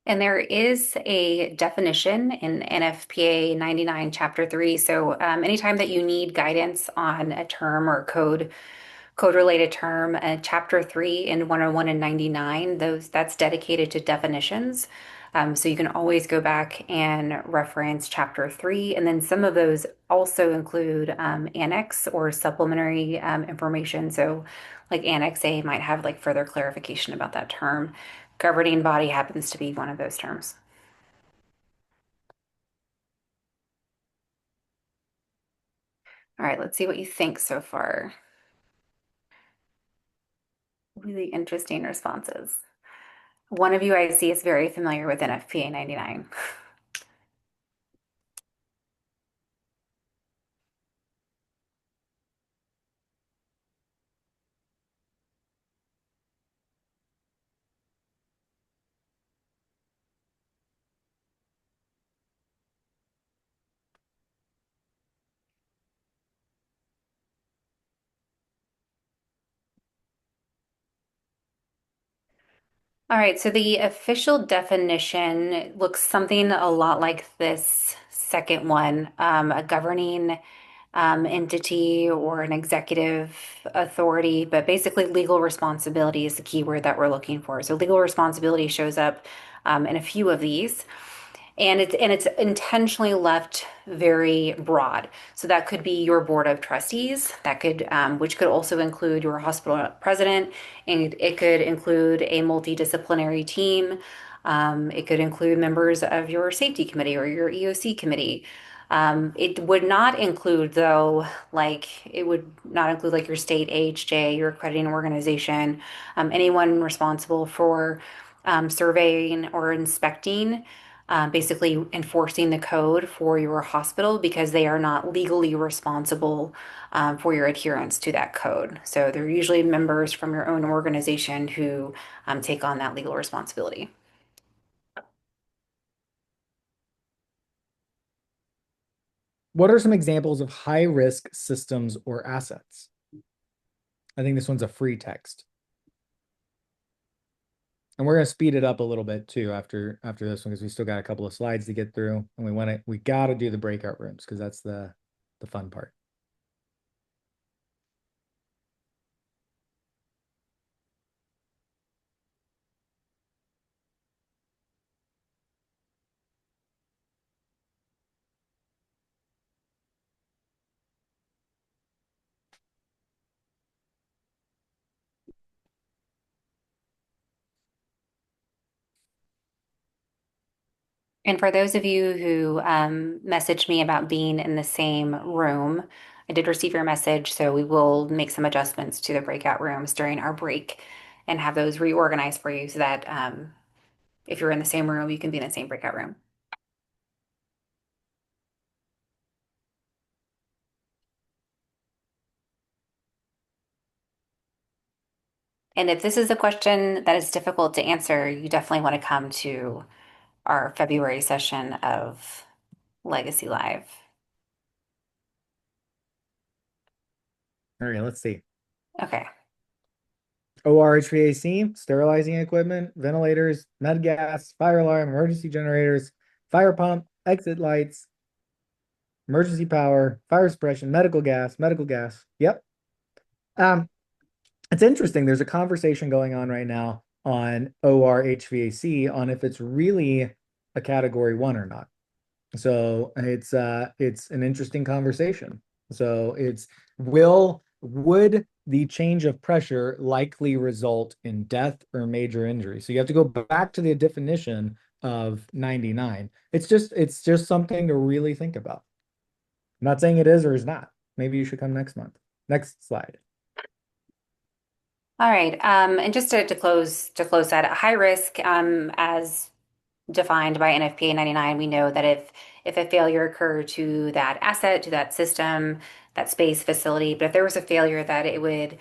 And there is a definition in NFPA 99 Chapter 3. So anytime that you need guidance on a term or code related term, Chapter 3 in 101 and 99, that's dedicated to definitions. So you can always go back and reference Chapter 3. And then some of those also include annex or supplementary information. So like Annex A might have like further clarification about that term. Governing body happens to be one of those terms. All right, let's see what you think so far. Really interesting responses. One of you I see is very familiar with NFPA 99. All right, so the official definition looks something a lot like this second one, a governing entity or an executive authority, but basically legal responsibility is the key word that we're looking for. So legal responsibility shows up in a few of these. And it's intentionally left very broad. So that could be your board of trustees, that could which could also include your hospital president, and it could include a multidisciplinary team. It could include members of your safety committee or your EOC committee. It would not include, though, like it would not include like your state AHJ, your accrediting organization, anyone responsible for surveying or inspecting, basically enforcing the code for your hospital because they are not legally responsible for your adherence to that code. So they're usually members from your own organization who take on that legal responsibility. What are some examples of high risk systems or assets? I think this one's a free text. And we're going to speed it up a little bit too after this one because we still got a couple of slides to get through and we got to do the breakout rooms because that's the fun part. And for those of you who messaged me about being in the same room, I did receive your message, so we will make some adjustments to the breakout rooms during our break and have those reorganized for you so that if you're in the same room, you can be in the same breakout room. And if this is a question that is difficult to answer, you definitely want to come to our February session of Legacy Live. All right, let's see. Okay. OR HVAC, sterilizing equipment, ventilators, med gas, fire alarm, emergency generators, fire pump, exit lights, emergency power, fire suppression, medical gas. Yep. Um, it's interesting. There's a conversation going on right now on OR HVAC on if it's really a category one or not. So it's an interesting conversation. So it's would the change of pressure likely result in death or major injury? So you have to go back to the definition of 99. It's just something to really think about. I'm not saying it is or is not. Maybe you should come next month. Next slide. All right. And just to close that, high risk, as defined by NFPA 99, we know that if a failure occurred to that asset, to that system, that space facility, but if there was a failure that it would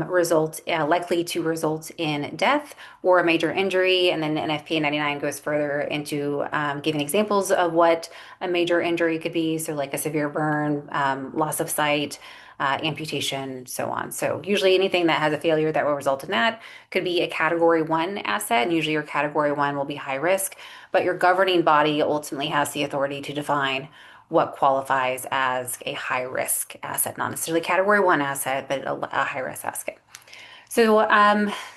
result likely to result in death or a major injury, and then NFPA 99 goes further into giving examples of what a major injury could be, so like a severe burn, loss of sight, amputation, so on. So usually anything that has a failure that will result in that could be a category one asset, and usually your category one will be high risk, but your governing body ultimately has the authority to define what qualifies as a high risk asset, not necessarily category one asset, but a high risk asset. So,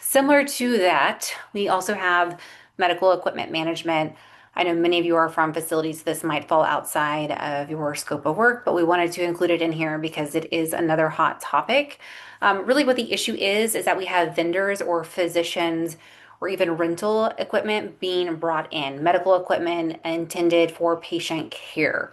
similar to that, we also have medical equipment management. I know many of you are from facilities. This might fall outside of your scope of work, but we wanted to include it in here because it is another hot topic. Really, what the issue is that we have vendors or physicians or even rental equipment being brought in, medical equipment intended for patient care.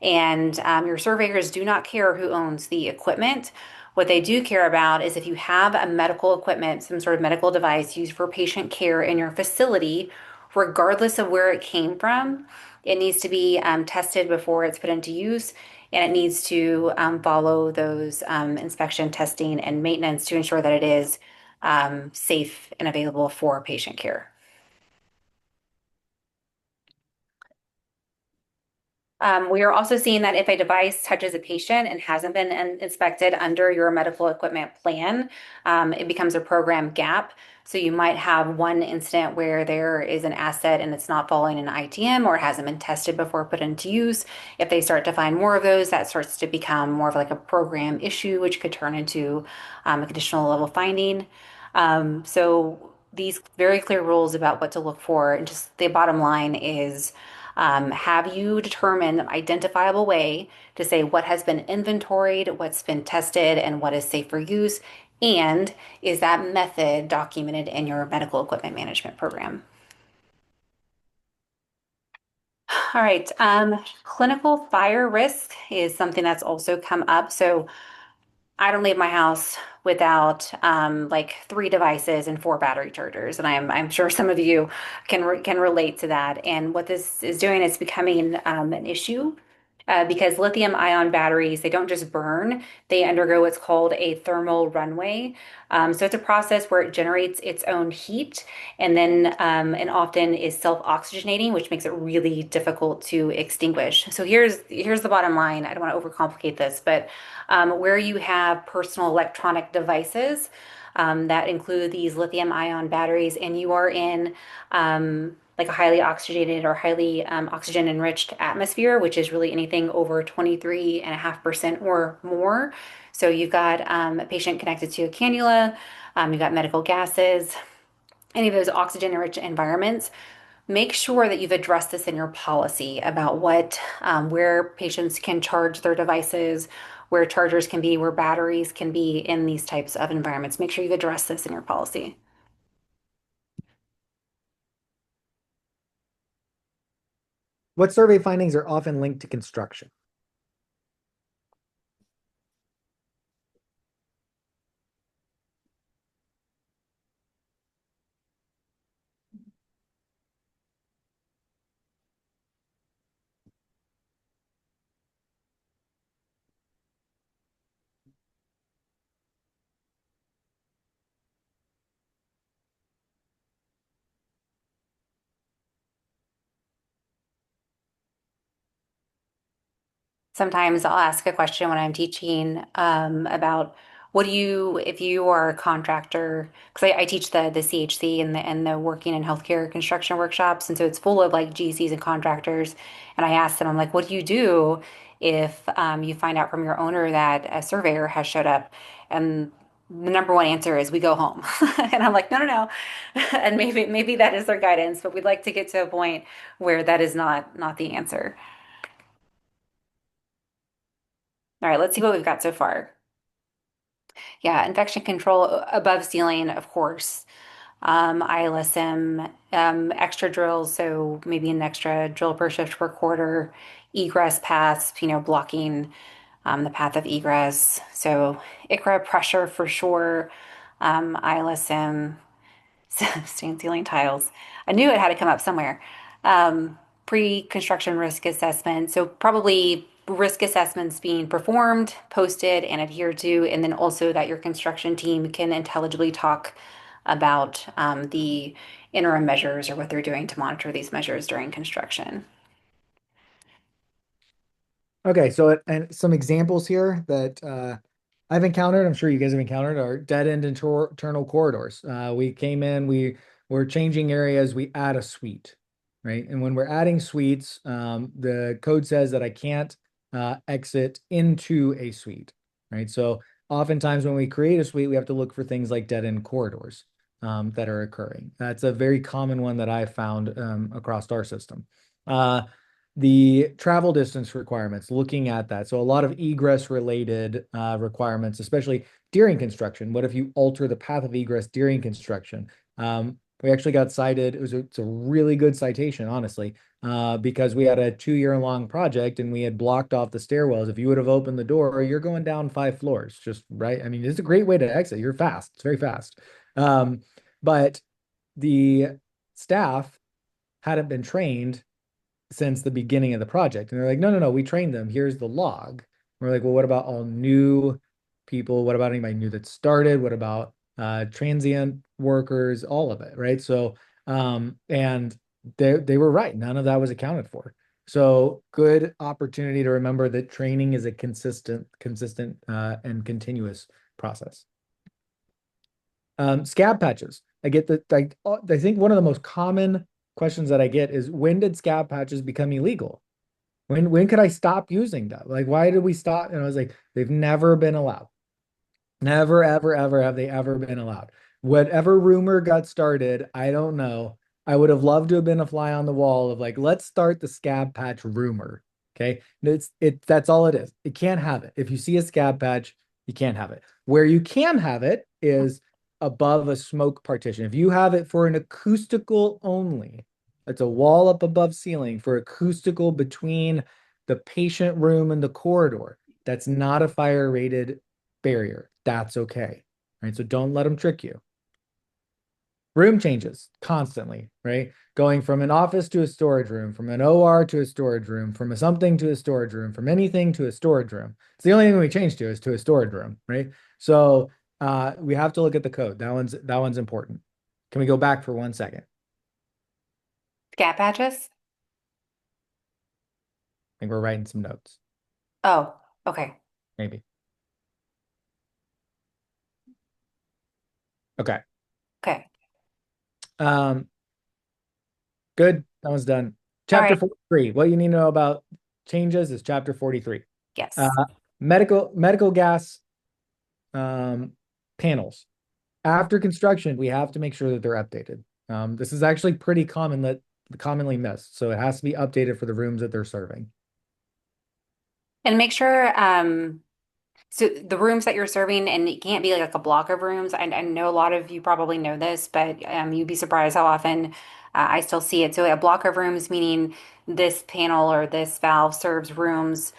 And your surveyors do not care who owns the equipment. What they do care about is if you have a medical equipment, some sort of medical device used for patient care in your facility, regardless of where it came from, it needs to be tested before it's put into use. And it needs to follow those inspection, testing, and maintenance to ensure that it is safe and available for patient care. We are also seeing that if a device touches a patient and hasn't been inspected under your medical equipment plan, it becomes a program gap. So you might have one incident where there is an asset and it's not following an ITM or it hasn't been tested before put into use. If they start to find more of those, that starts to become more of like a program issue, which could turn into a conditional level finding. So these very clear rules about what to look for, and just the bottom line is have you determined an identifiable way to say what has been inventoried, what's been tested, and what is safe for use? And is that method documented in your medical equipment management program? All right. Clinical fire risk is something that's also come up. So I don't leave my house without like three devices and four battery chargers, and I'm sure some of you can relate to that. And what this is doing is becoming an issue because lithium ion batteries, they don't just burn, they undergo what's called a thermal runaway. So it's a process where it generates its own heat and then and often is self-oxygenating, which makes it really difficult to extinguish. So here's the bottom line. I don't want to overcomplicate this, but where you have personal electronic devices that include these lithium ion batteries, and you are in like a highly oxygenated or highly oxygen enriched atmosphere, which is really anything over 23.5% or more. So you've got a patient connected to a cannula, you've got medical gases, any of those oxygen enriched environments. Make sure that you've addressed this in your policy about what, where patients can charge their devices, where chargers can be, where batteries can be in these types of environments. Make sure you've addressed this in your policy. What survey findings are often linked to construction? Sometimes I'll ask a question when I'm teaching about what do you, if you are a contractor, because I teach the CHC and the working in healthcare construction workshops, and so it's full of like GCs and contractors. And I ask them, I'm like, what do you do if you find out from your owner that a surveyor has showed up? And the number one answer is we go home. And I'm like, no, no, no. And maybe that is their guidance, but we'd like to get to a point where that is not the answer. All right, let's see what we've got so far. Yeah, infection control above ceiling, of course. ILSM, extra drills, so maybe an extra drill per shift per quarter, egress paths, blocking the path of egress. So ICRA pressure for sure, ILSM, stained ceiling tiles. I knew it had to come up somewhere. Pre-construction risk assessment. So probably risk assessments being performed, posted, and adhered to, and then also that your construction team can intelligibly talk about the interim measures or what they're doing to monitor these measures during construction. Okay, so and some examples here that I've encountered, I'm sure you guys have encountered, are dead end internal corridors. We came in, we were changing areas, we add a suite, right? And when we're adding suites, the code says that I can't exit into a suite, right? So oftentimes when we create a suite, we have to look for things like dead end corridors that are occurring. That's a very common one that I've found across our system. The travel distance requirements, looking at that. So a lot of egress related requirements, especially during construction. What if you alter the path of egress during construction? We actually got cited. It's a really good citation, honestly, because we had a 2 year long project and we had blocked off the stairwells. If you would have opened the door, you're going down 5 floors, just right. I mean, it's a great way to exit. You're fast. It's very fast. But the staff hadn't been trained since the beginning of the project. And they're like, no, no, no, we trained them. Here's the log. We're like, well, what about all new people? What about anybody new that started? What about transient workers? All of it, right? So, and they were right. None of that was accounted for. So good opportunity to remember that training is a consistent and continuous process. Scab patches. I get that. I think one of the most common questions that I get is when did scab patches become illegal? When could I stop using them? Like, why did we stop? And I was like, they've never been allowed. Never, ever, ever have they ever been allowed. Whatever rumor got started, I don't know. I would have loved to have been a fly on the wall of like, let's start the scab patch rumor. Okay. That's all it is. It can't have it. If you see a scab patch, you can't have it. Where you can have it is above a smoke partition. If you have it for an acoustical only, it's a wall up above ceiling for acoustical between the patient room and the corridor. That's not a fire rated barrier. That's okay. Right. So don't let them trick you. Room changes constantly, right? Going from an office to a storage room, from an OR to a storage room, from a something to a storage room, from anything to a storage room. It's the only thing we change to is to a storage room, right? So we have to look at the code. That one's important. Can we go back for 1 second? Scab patches? I think we're writing some notes, Oh, okay. maybe. Okay. Okay. Um, Good. That one's done. All Chapter right. 43. What you need to know about changes is chapter 43. Uh, Yes. medical gas um, panels. After construction, we have to make sure that they're updated. This is actually pretty commonly missed, so it has to be updated for the rooms that they're serving. And make sure, so the rooms that you're serving, and it can't be like a block of rooms. I know a lot of you probably know this, but you'd be surprised how often I still see it. So a block of rooms, meaning this panel or this valve serves rooms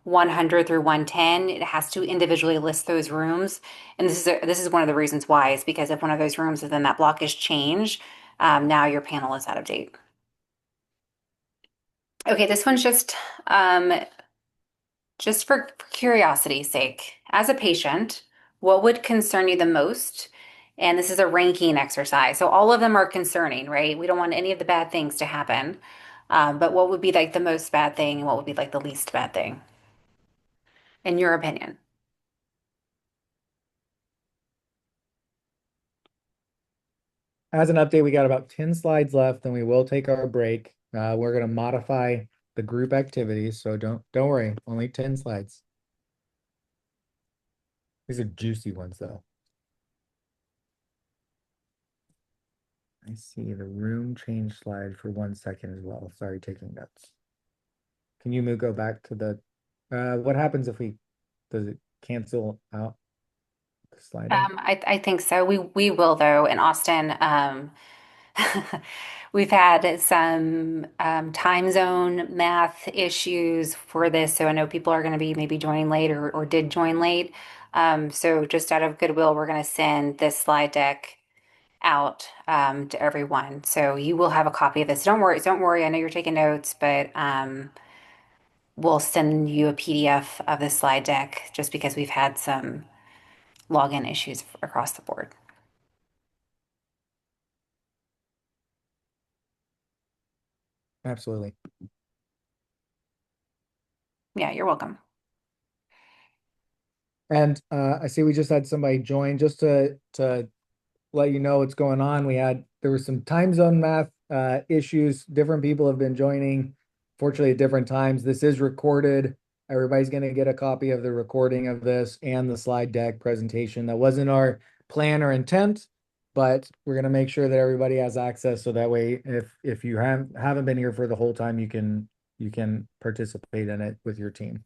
100 through 110. It has to individually list those rooms. And this is one of the reasons why, is because if one of those rooms within that block is changed, now your panel is out of date. Okay, this one's um, just for curiosity's sake. As a patient, what would concern you the most? And this is a ranking exercise. So all of them are concerning, right? We don't want any of the bad things to happen. But what would be like the most bad thing and what would be like the least bad thing, in your opinion? As an update, we got about 10 slides left, and we will take our break. We're going to modify the group activities, so don't worry, only 10 slides. These are juicy ones, though. I see the room change slide for 1 second as well. Sorry, taking notes. Can you go back to the, what happens if does it cancel out the slider? I think so. We will though in Austin. We've had some time zone math issues for this, so I know people are going to be maybe joining late or did join late. So just out of goodwill, we're going to send this slide deck out to everyone. So you will have a copy of this. Don't worry, don't worry. I know you're taking notes, but we'll send you a PDF of the slide deck just because we've had some login issues across the board. Absolutely. Yeah, you're welcome. And I see we just had somebody join just to let you know what's going on. There was some time zone math issues. Different people have been joining, fortunately at different times. This is recorded. Everybody's going to get a copy of the recording of this and the slide deck presentation. That wasn't our plan or intent, but we're going to make sure that everybody has access so that way if you haven't been here for the whole time, you can participate in it with your team.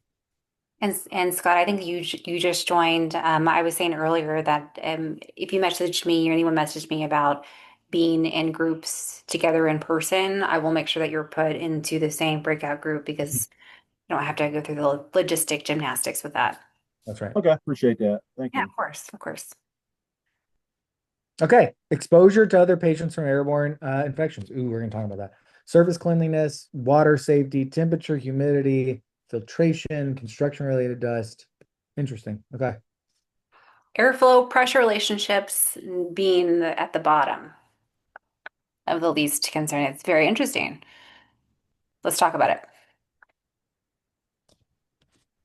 And Scott, I think you just joined. I was saying earlier that if you messaged me or anyone messaged me about being in groups together in person, I will make sure that you're put into the same breakout group because you don't have to go through the logistic gymnastics with that. That's right. Okay, appreciate that. Thank Yeah, you. of course, of course. Okay, exposure to other patients from airborne infections. Ooh, we're going to talk about that. Surface cleanliness, water safety, temperature, humidity, filtration, construction-related dust. Interesting. Okay. Airflow pressure relationships being at the bottom of the least concern. It's very interesting. Let's talk about it.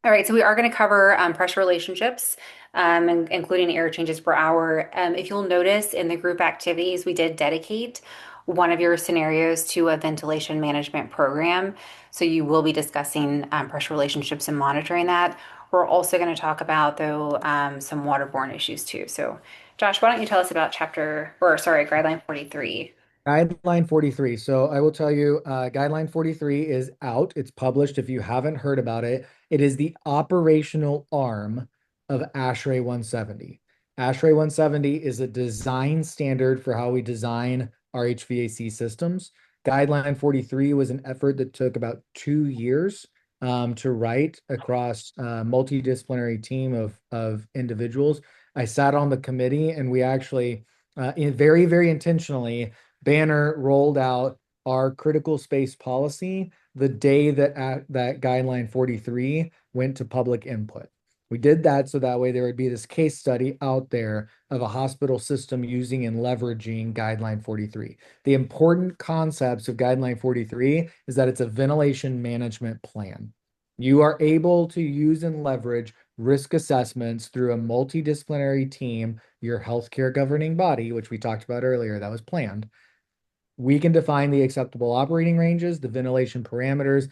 All right, so we are going to cover pressure relationships, including air changes per hour. If you'll notice in the group activities, we did dedicate one of your scenarios to a ventilation management program. So you will be discussing pressure relationships and monitoring that. We're also going to talk about, though, some waterborne issues too. So, Josh, why don't you tell us about guideline 43? Guideline 43. So I will tell you, Guideline 43 is out. It's published. If you haven't heard about it, it is the operational arm of ASHRAE 170. ASHRAE 170 is a design standard for how we design our HVAC systems. Guideline 43 was an effort that took about 2 years to write across a multidisciplinary team of individuals. I sat on the committee and we actually, very, very intentionally, Banner rolled out our critical space policy the day that guideline 43 went to public input. We did that so that way there would be this case study out there of a hospital system using and leveraging guideline 43. The important concepts of guideline 43 is that it's a ventilation management plan. You are able to use and leverage risk assessments through a multidisciplinary team, your healthcare governing body, which we talked about earlier, that was planned. We can define the acceptable operating ranges, the ventilation parameters,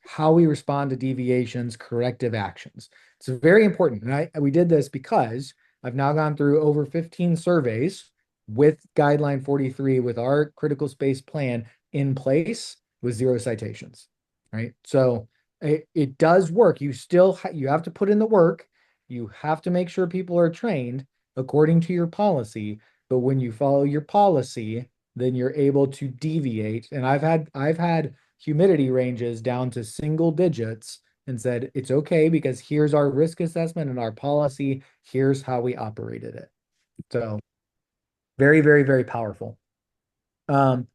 how we respond to deviations, corrective actions. It's very important. And we did this because I've now gone through over 15 surveys with guideline 43 with our critical space plan in place with zero citations, right? So it does work. You have to put in the work. You have to make sure people are trained according to your policy. But when you follow your policy, then you're able to deviate. And I've had humidity ranges down to single digits and said it's okay because here's our risk assessment and our policy. Here's how we operated it. So very, very, very powerful. Um,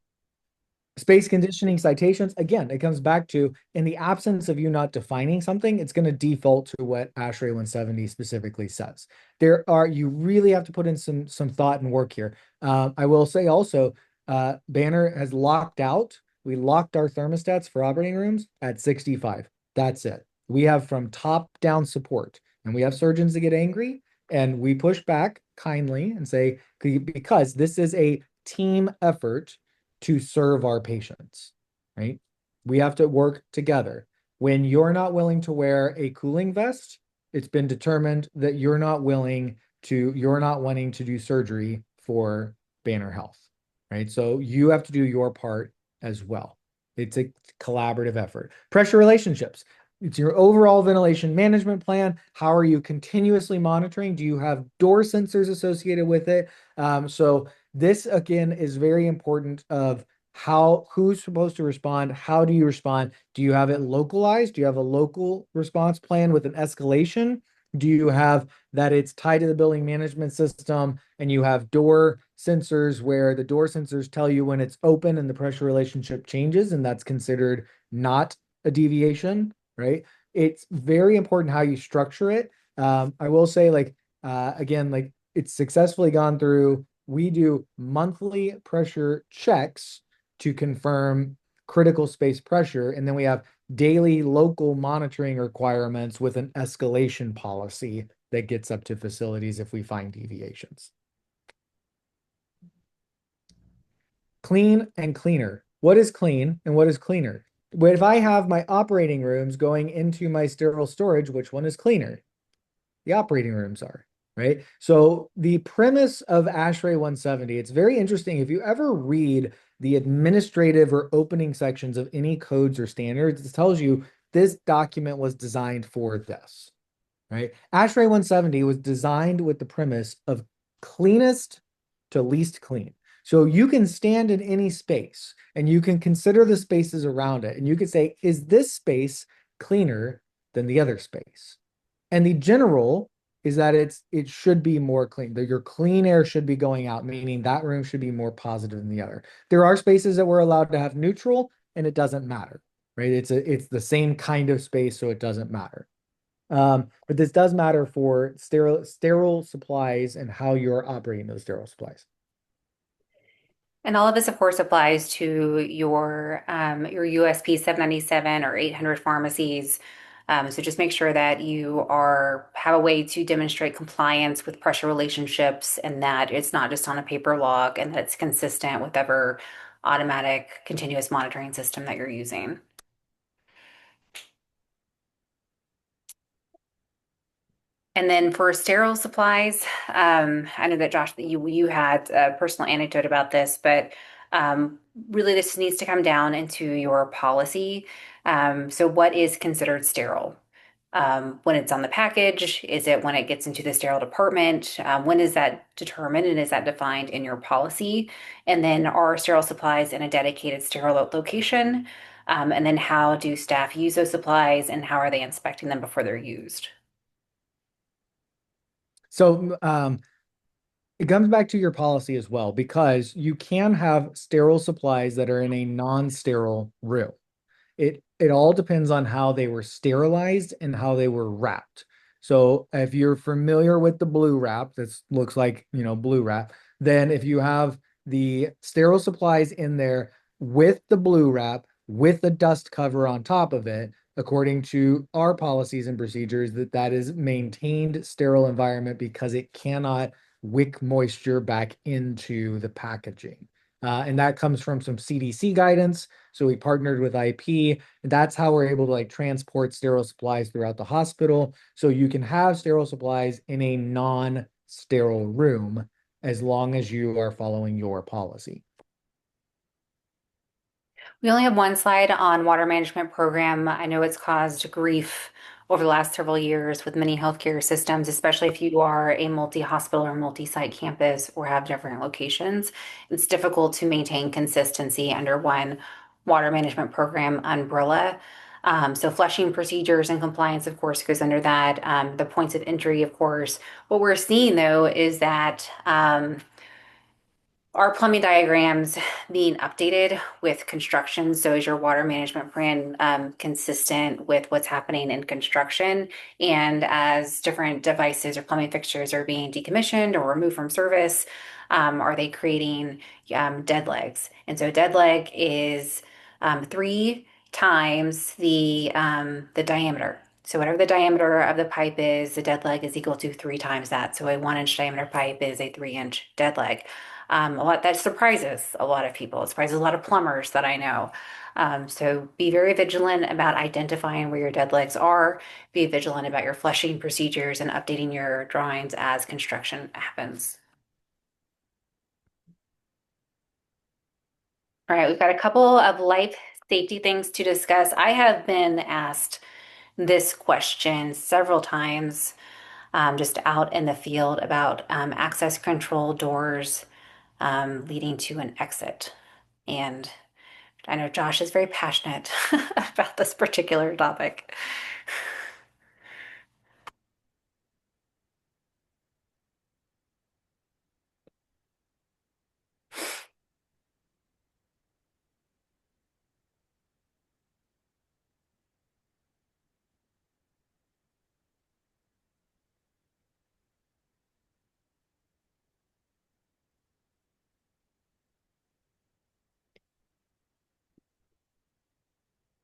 Space conditioning citations, again, it comes back to in the absence of you not defining something, it's going to default to what ASHRAE 170 specifically says. You really have to put in some thought and work here. I will say also, Banner has we locked our thermostats for operating rooms at 65. That's it. We have from top down support, and we have surgeons that get angry, and we push back kindly and say, because this is a team effort to serve our patients, right? We have to work together. When you're not willing to wear a cooling vest, it's been determined that you're not wanting to do surgery for Banner Health, right? So you have to do your part as well. It's a collaborative effort. Pressure relationships. It's your overall ventilation management plan. How are you continuously monitoring? Do you have door sensors associated with it? So this again is very important of who's supposed to respond, how do you respond? Do you have it localized? Do you have a local response plan with an escalation? Do you have that it's tied to the building management system and you have door sensors where the door sensors tell you when it's open and the pressure relationship changes, and that's considered not a deviation, right? It's very important how you structure it. I will say, again, like it's successfully gone through. We do monthly pressure checks to confirm critical space pressure, and then we have daily local monitoring requirements with an escalation policy that gets up to facilities if we find deviations. Clean and cleaner. What is clean and what is cleaner? If I have my operating rooms going into my sterile storage, which one is cleaner? The operating rooms are, right? So the premise of ASHRAE 170, it's very interesting. If you ever read the administrative or opening sections of any codes or standards, it tells you this document was designed for this, right? ASHRAE 170 was designed with the premise of cleanest to least clean. So you can stand in any space and you can consider the spaces around it. And you could say, is this space cleaner than the other space? And the general is that it should be more clean. That your clean air should be going out, meaning that room should be more positive than the other. There are spaces that we're allowed to have neutral, and it doesn't matter, right? It's the same kind of space, so it doesn't matter. But this does matter for sterile supplies and how you're operating those sterile supplies. And all of this, of course, applies to your USP 797 or 800 pharmacies. So just make sure that you are have a way to demonstrate compliance with pressure relationships and that it's not just on a paper log and that it's consistent with whatever automatic continuous monitoring system that you're using. And then for sterile supplies, I know that Josh, that you had a personal anecdote about this, but um, really this needs to come down into your policy. So what is considered sterile? When it's on the package, is it when it gets into the sterile department? When is that determined and is that defined in your policy? And then are sterile supplies in a dedicated sterile location? And then how do staff use those supplies and how are they inspecting them before they're used? So it comes back to your policy as well, because you can have sterile supplies that are in a non-sterile room. It all depends on how they were sterilized and how they were wrapped. So if you're familiar with the blue wrap, that looks like, blue wrap, then if you have the sterile supplies in there with the blue wrap, with the dust cover on top of it, according to our policies and procedures, that is maintained sterile environment because it cannot wick moisture back into the packaging. And that comes from some CDC guidance. So we partnered with IP. That's how we're able to like transport sterile supplies throughout the hospital. So you can have sterile supplies in a non-sterile room as long as you are following your policy. We only have one slide on water management program. I know it's caused grief over the last several years with many healthcare systems, especially if you are a multi-hospital or multi-site campus or have different locations. It's difficult to maintain consistency under one water management program umbrella. So flushing procedures and compliance, of course, goes under that. The points of entry, of course. What we're seeing though is that our plumbing diagrams being updated with construction. So is your water management plan consistent with what's happening in construction? And as different devices or plumbing fixtures are being decommissioned or removed from service, are they creating dead legs? And so dead leg is 3 times the diameter. So whatever the diameter of the pipe is, the dead leg is equal to 3 times that. So a 1 inch diameter pipe is a 3 inch dead leg. A lot that surprises a lot of people. It surprises a lot of plumbers that I know. So be very vigilant about identifying where your dead legs are. Be vigilant about your flushing procedures and updating your drawings as construction happens. All right, we've got a couple of life safety things to discuss. I have been asked this question several times, just out in the field about access control doors leading to an exit. And I know Josh is very passionate about this particular topic.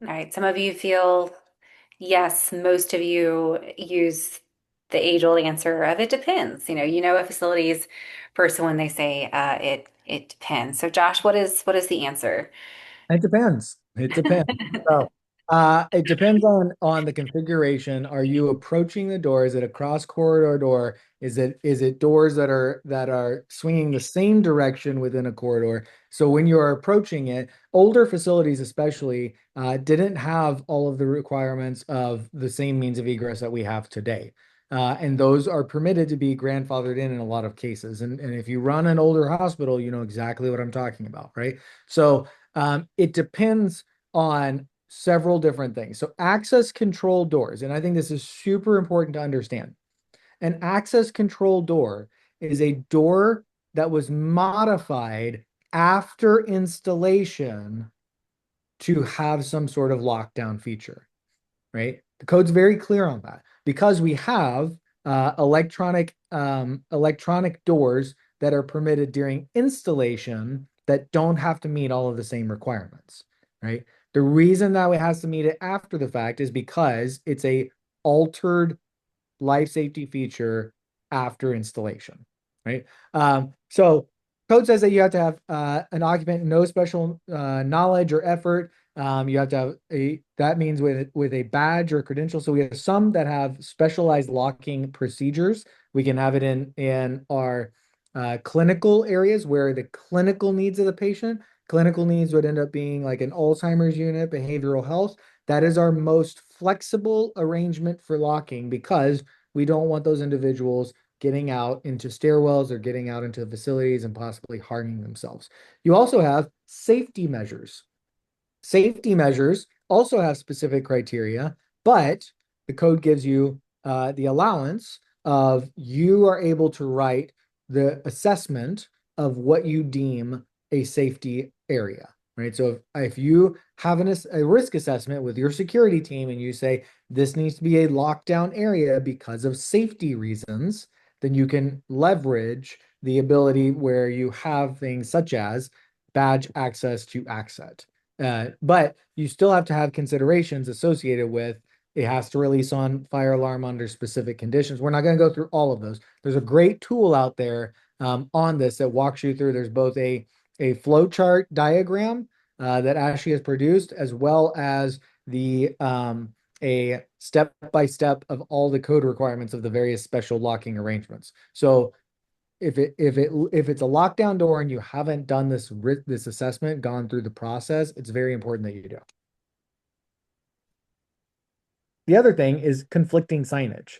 All right, some of you feel yes, most of you use the age-old answer of it depends. You know a facilities person when they say it depends. So Josh, what is the answer? It depends. It depends. So, it depends on the configuration. Are you approaching the door? Is it a cross corridor door? Is it doors that are swinging the same direction within a corridor? So when you are approaching it, older facilities especially didn't have all of the requirements of the same means of egress that we have today. And those are permitted to be grandfathered in a lot of cases. And if you run an older hospital, you know exactly what I'm talking about, right? So it depends on several different things. So access control doors, and I think this is super important to understand. An access control door is a door that was modified after installation to have some sort of lockdown feature, right? The code's very clear on that because we have electronic doors that are permitted during installation that don't have to meet all of the same requirements, right? The reason that it has to meet it after the fact is because it's a altered life safety feature after installation, right? So code says that you have to have an occupant no special knowledge or effort. You have to have that means with a badge or credential. So we have some that have specialized locking procedures. We can have it in our clinical areas where the clinical needs of the patient. Clinical needs would end up being like an Alzheimer's unit, behavioral health. That is our most flexible arrangement for locking because we don't want those individuals getting out into stairwells or getting out into facilities and possibly harming themselves. You also have safety measures. Safety measures also have specific criteria, but the code gives you the allowance of you are able to write the assessment of what you deem a safety area, right? So if you have a risk assessment with your security team and you say this needs to be a lockdown area because of safety reasons, then you can leverage the ability where you have things such as badge access to access. But you still have to have considerations associated with it has to release on fire alarm under specific conditions. We're not going to go through all of those. There's a great tool out there on this that walks you through. There's both a flowchart diagram that Ashley has produced, as well as the a step by step of all the code requirements of the various special locking arrangements. So if it's a lockdown door and you haven't done this assessment, gone through the process, it's very important that you do. The other thing is conflicting signage.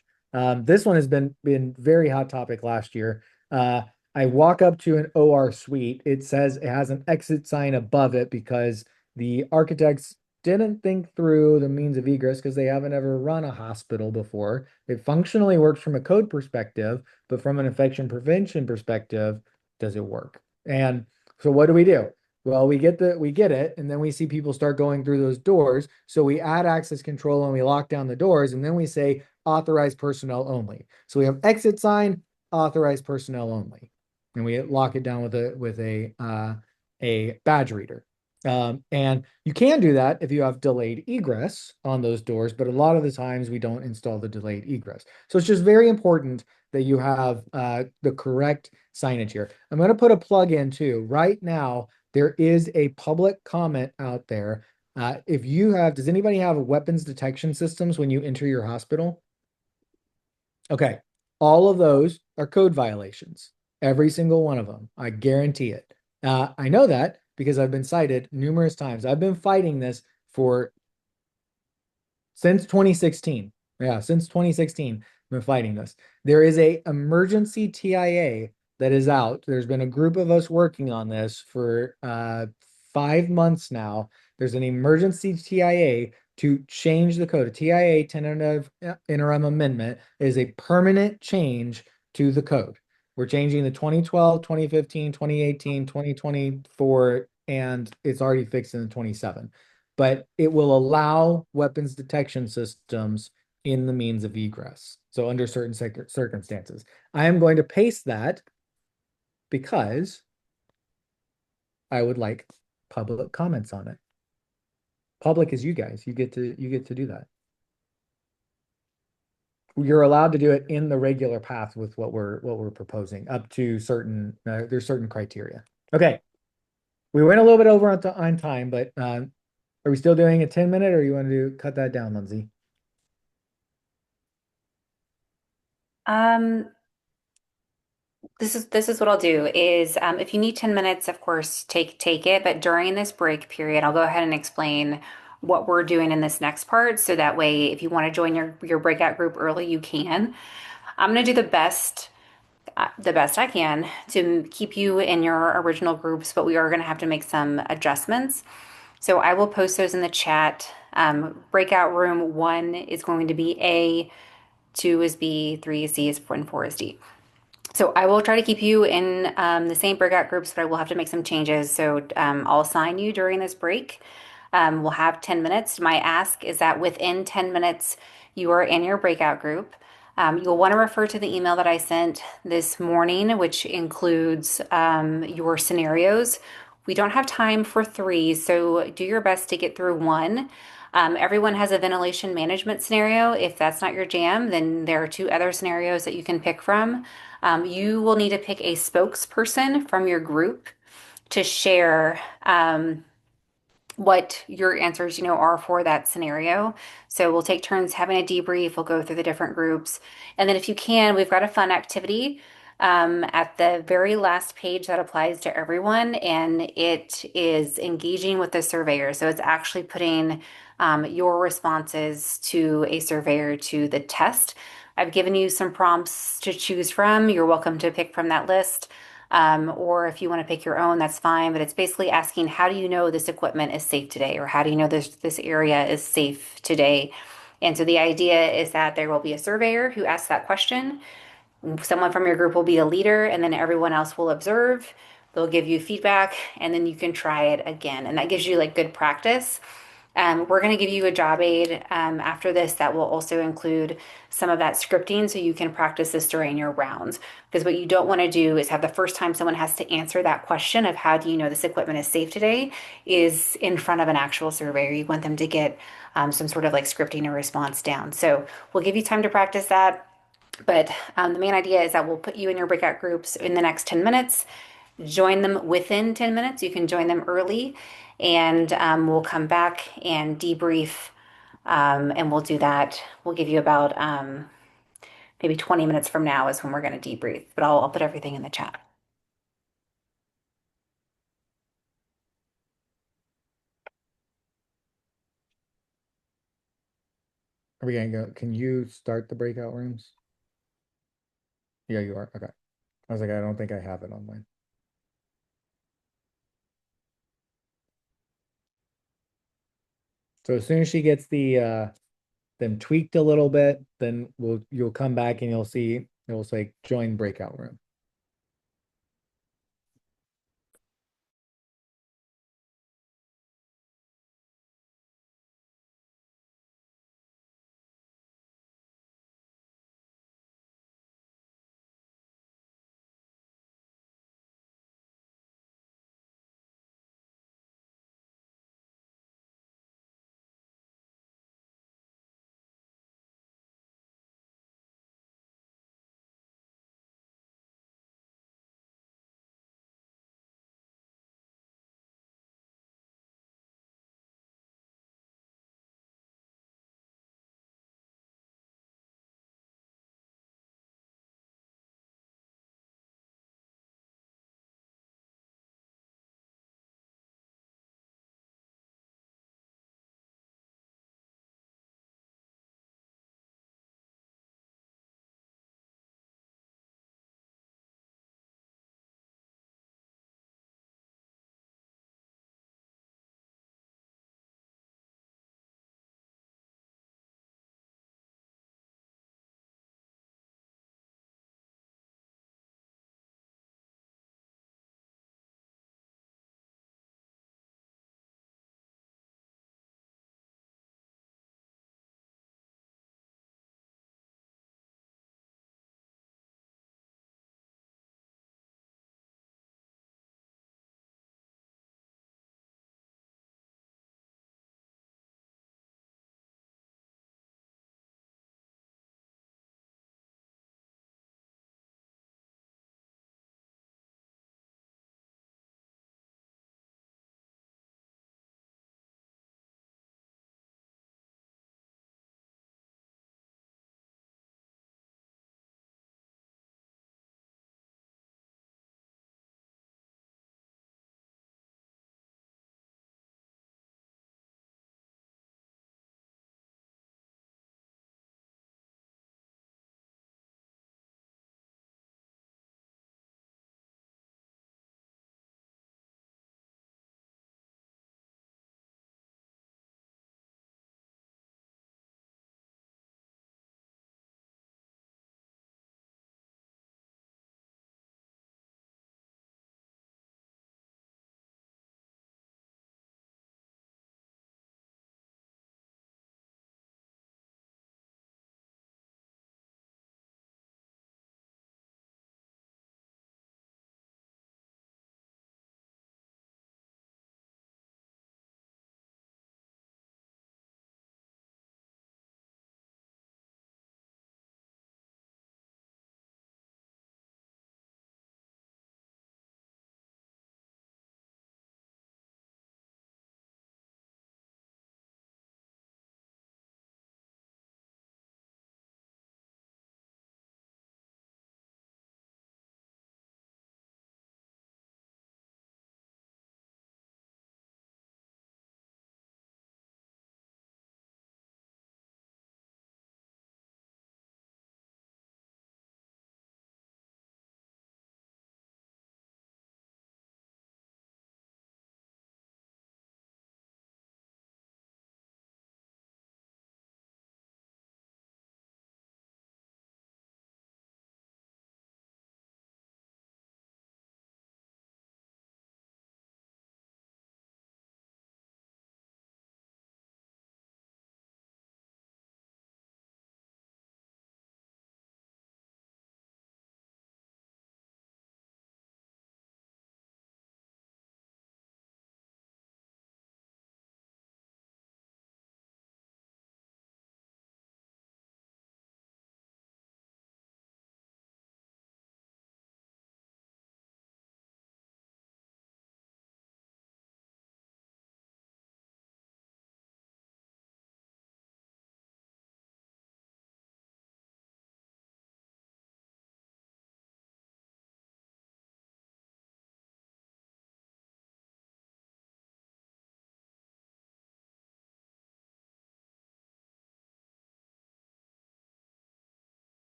This one has been very hot topic last year. Uh, I walk up to an OR suite. It says it has an exit sign above it because the architects didn't think through the means of egress because they haven't ever run a hospital before. It functionally works from a code perspective, but from an infection prevention perspective, does it work? And so what do? Well, we get it, and then we see people start going through those doors. So we add access control and we lock down the doors, and then we say authorized personnel only. So we have exit sign, authorized personnel only, and we lock it down with a badge reader. And you can do that if you have delayed egress on those doors, but a lot of the times we don't install the delayed egress. So it's just very important that you have the correct signage here. I'm going to put a plug in too. Right now, there is a public comment out there. If you have, does anybody have weapons detection systems when you enter your hospital? Okay. All of those are code violations. Every single one of them. I guarantee it. I know that because I've been cited numerous times. I've been fighting this for since 2016. Yeah, since 2016, I've been fighting this. There is a emergency TIA that is out. There's been a group of us working on this for 5 months now. There's an emergency TIA to change the code. A TIA, tentative interim amendment, is a permanent change to the code. We're changing the 2012, 2015, 2018, 2024, and it's already fixed in the 27, but it will allow weapons detection systems in the means of egress. So under certain circumstances, I am going to paste that because I would like public comments on it. Public is you guys. You get to do that. You're allowed to do it in the regular path with what we're proposing up to certain there's certain criteria. Okay. We went a little bit over on time, but are we still doing a 10 minute or you want to cut that down, Lindsay? Um, this is what I'll do is if you need 10 minutes, of course, take it. But during this break period, I'll go ahead and explain what we're doing in this next part. So that way, if you want to join your breakout group early, you can. I'm going to do the best I can to keep you in your original groups, but we are going to have to make some adjustments. So I will post those in the chat. Breakout room one is going to be A, two is B, three is C, and four is D. So I will try to keep you in the same breakout groups, but I will have to make some changes. So I'll assign you during this break. We'll have 10 minutes. My ask is that within 10 minutes, you are in your breakout group. You'll want to refer to the email that I sent this morning, which includes your scenarios We don't have time for three, so do your best to get through one. Everyone has a ventilation management scenario. If that's not your jam, then there are two other scenarios that you can pick from. You will need to pick a spokesperson from your group to share. What your answers, are for that scenario. So we'll take turns having a debrief. We'll go through the different groups. And then if you can, we've got a fun activity at the very last page that applies to everyone, and it is engaging with the surveyor. So it's actually putting your responses to a surveyor to the test. I've given you some prompts to choose from. You're welcome to pick from that list. Or if you want to pick your own, that's fine. But it's basically asking, how do you know this equipment is safe today? Or how do you know this area is safe today? And so the idea is that there will be a surveyor who asks that question. Someone from your group will be a leader, and then everyone else will observe. They'll give you feedback, and then you can try it again. And that gives you like good practice. We're going to give you a job aid after this that will also include some of that scripting so you can practice this during your rounds. Because what you don't want to do is have the first time someone has to answer that question of how do you know this equipment is safe today is in front of an actual surveyor. You want them to get some sort of like scripting a response down. So we'll give you time to practice that. But the main idea is that we'll put you in your breakout groups in the next 10 minutes. Join them within 10 minutes. You can join them early, and we'll come back and debrief. And we'll do that. We'll give you about maybe 20 minutes from now is when we're going to debrief, but I'll put everything in the chat. Are we gonna go? Can you start the breakout rooms? Yeah, you are. Okay. I was like, I don't think I have it on mine. So as soon as she gets them tweaked a little bit, then you'll come back and you'll see it'll say join breakout room.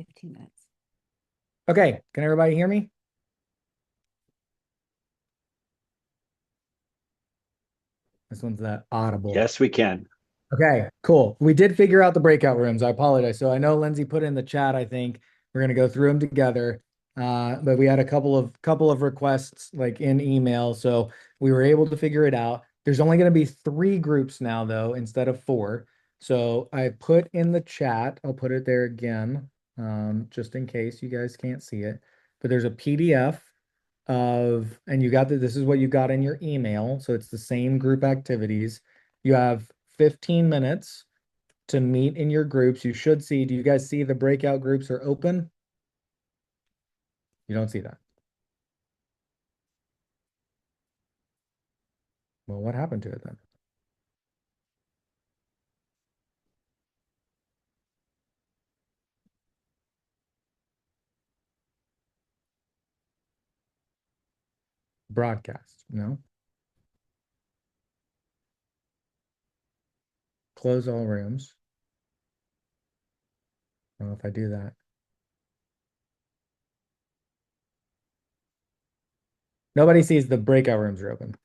15 minutes. Okay, can everybody hear me? This one's that audible. Yes, we can. Okay, cool. We did figure out the breakout rooms. I apologize. So I know Lindsay put in the chat, I think we're gonna go through them together. But we had a couple of requests like in email, so we were able to figure it out. There's only gonna be 3 groups now though, instead of 4. So I put in the chat, I'll put it there again, just in case you guys can't see it. But there's a PDF and you got this is what you got in your email. So it's the same group activities. You have 15 minutes to meet in your groups. You should see, do you guys see the breakout groups are open? You don't see that. Well, what happened to it then? Broadcast, no? Close all rooms. I don't know if I do that. Nobody sees the breakout rooms are open.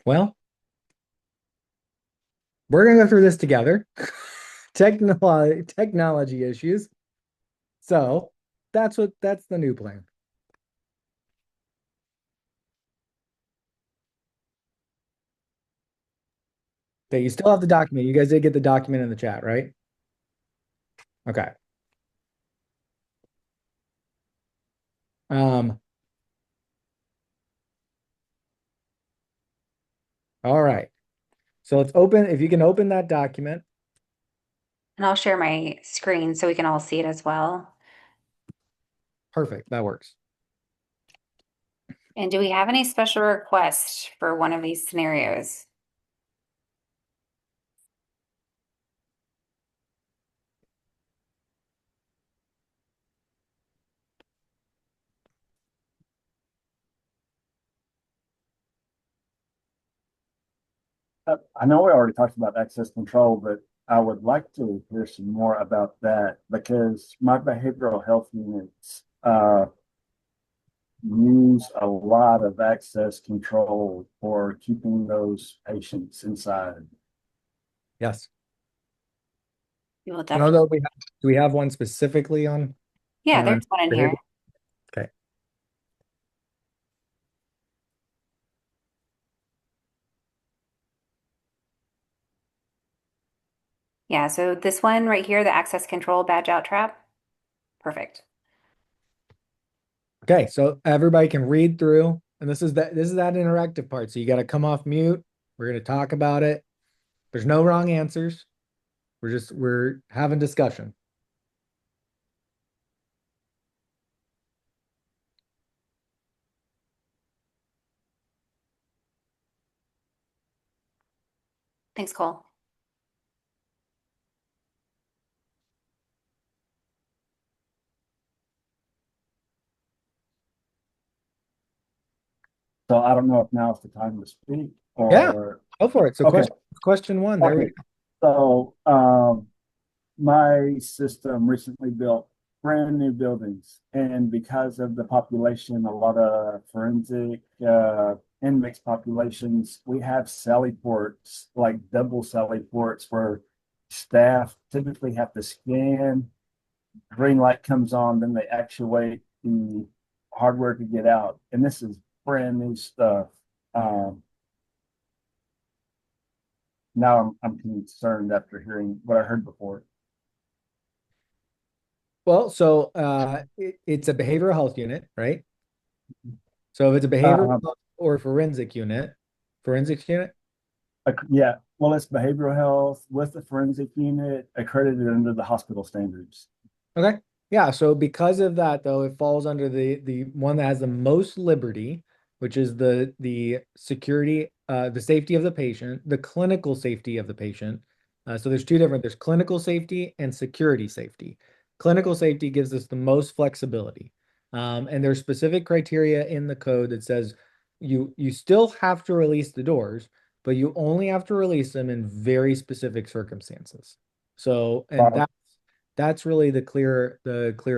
Well, we're gonna go through this together. Technology issues. So that's the new plan. Okay, you still have the document. You guys did get the document in the chat, right? Okay. Um, all right. So let's open, if you can open that document. And I'll share my screen so we can all see it as well. Perfect. That works. And do we have any special requests for one of these scenarios? I know we already talked about access control, but I would like to hear some more about that because my behavioral health units use a lot of access control for keeping those patients inside. Yes. We will I don't definitely. know if do we have one specifically Yeah, on there's one in behavior? here. Okay. Yeah, so this one right here, the access control badge out trap. Perfect. Okay, so everybody can read through, and this is that interactive part. So you got to come off mute. We're going to talk about it. There's no wrong answers. We're having discussion. Thanks, Cole. So I don't know if now is the time to speak Yeah, or go for it. So okay. question one, there we Okay. go. So my system recently built brand new buildings, and because of the population, a lot of forensic inmates populations, we have sally ports, like double sally ports, where staff typically have to scan. Green light comes on, then they actuate the hardware to get out, and this is brand new stuff. Um, Now I'm concerned after hearing what I heard before. Well, so it's a behavioral health unit, right? So if it's a behavioral Uh, health or forensics unit, yeah, well, it's behavioral health with the forensic unit accredited under the hospital standards. okay. Yeah, so because of that though, it falls under the one that has the most liberty, which is the security, the safety of the patient, the clinical safety of the patient. So there's clinical safety and security safety. Clinical safety gives us the most flexibility. And there's specific criteria in the code that says you still have to release the doors, but you only have to release them in very specific circumstances. So, and Fire, that's really the clear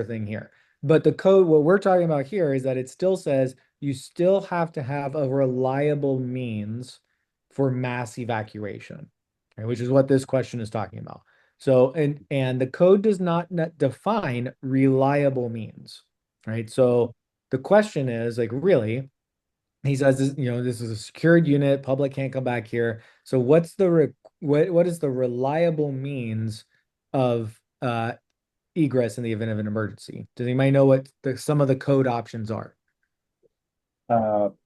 thing here. But the code, what we're talking about here is that it still says you still have to have a reliable means for mass evacuation, right, which is what this question is talking about. So, and the code does not define reliable means, right? So the question is like, really, he says this, this is a secured unit, public can't come back here. So what is the reliable means of egress in the event of an emergency? Does anybody know what some of the code options are?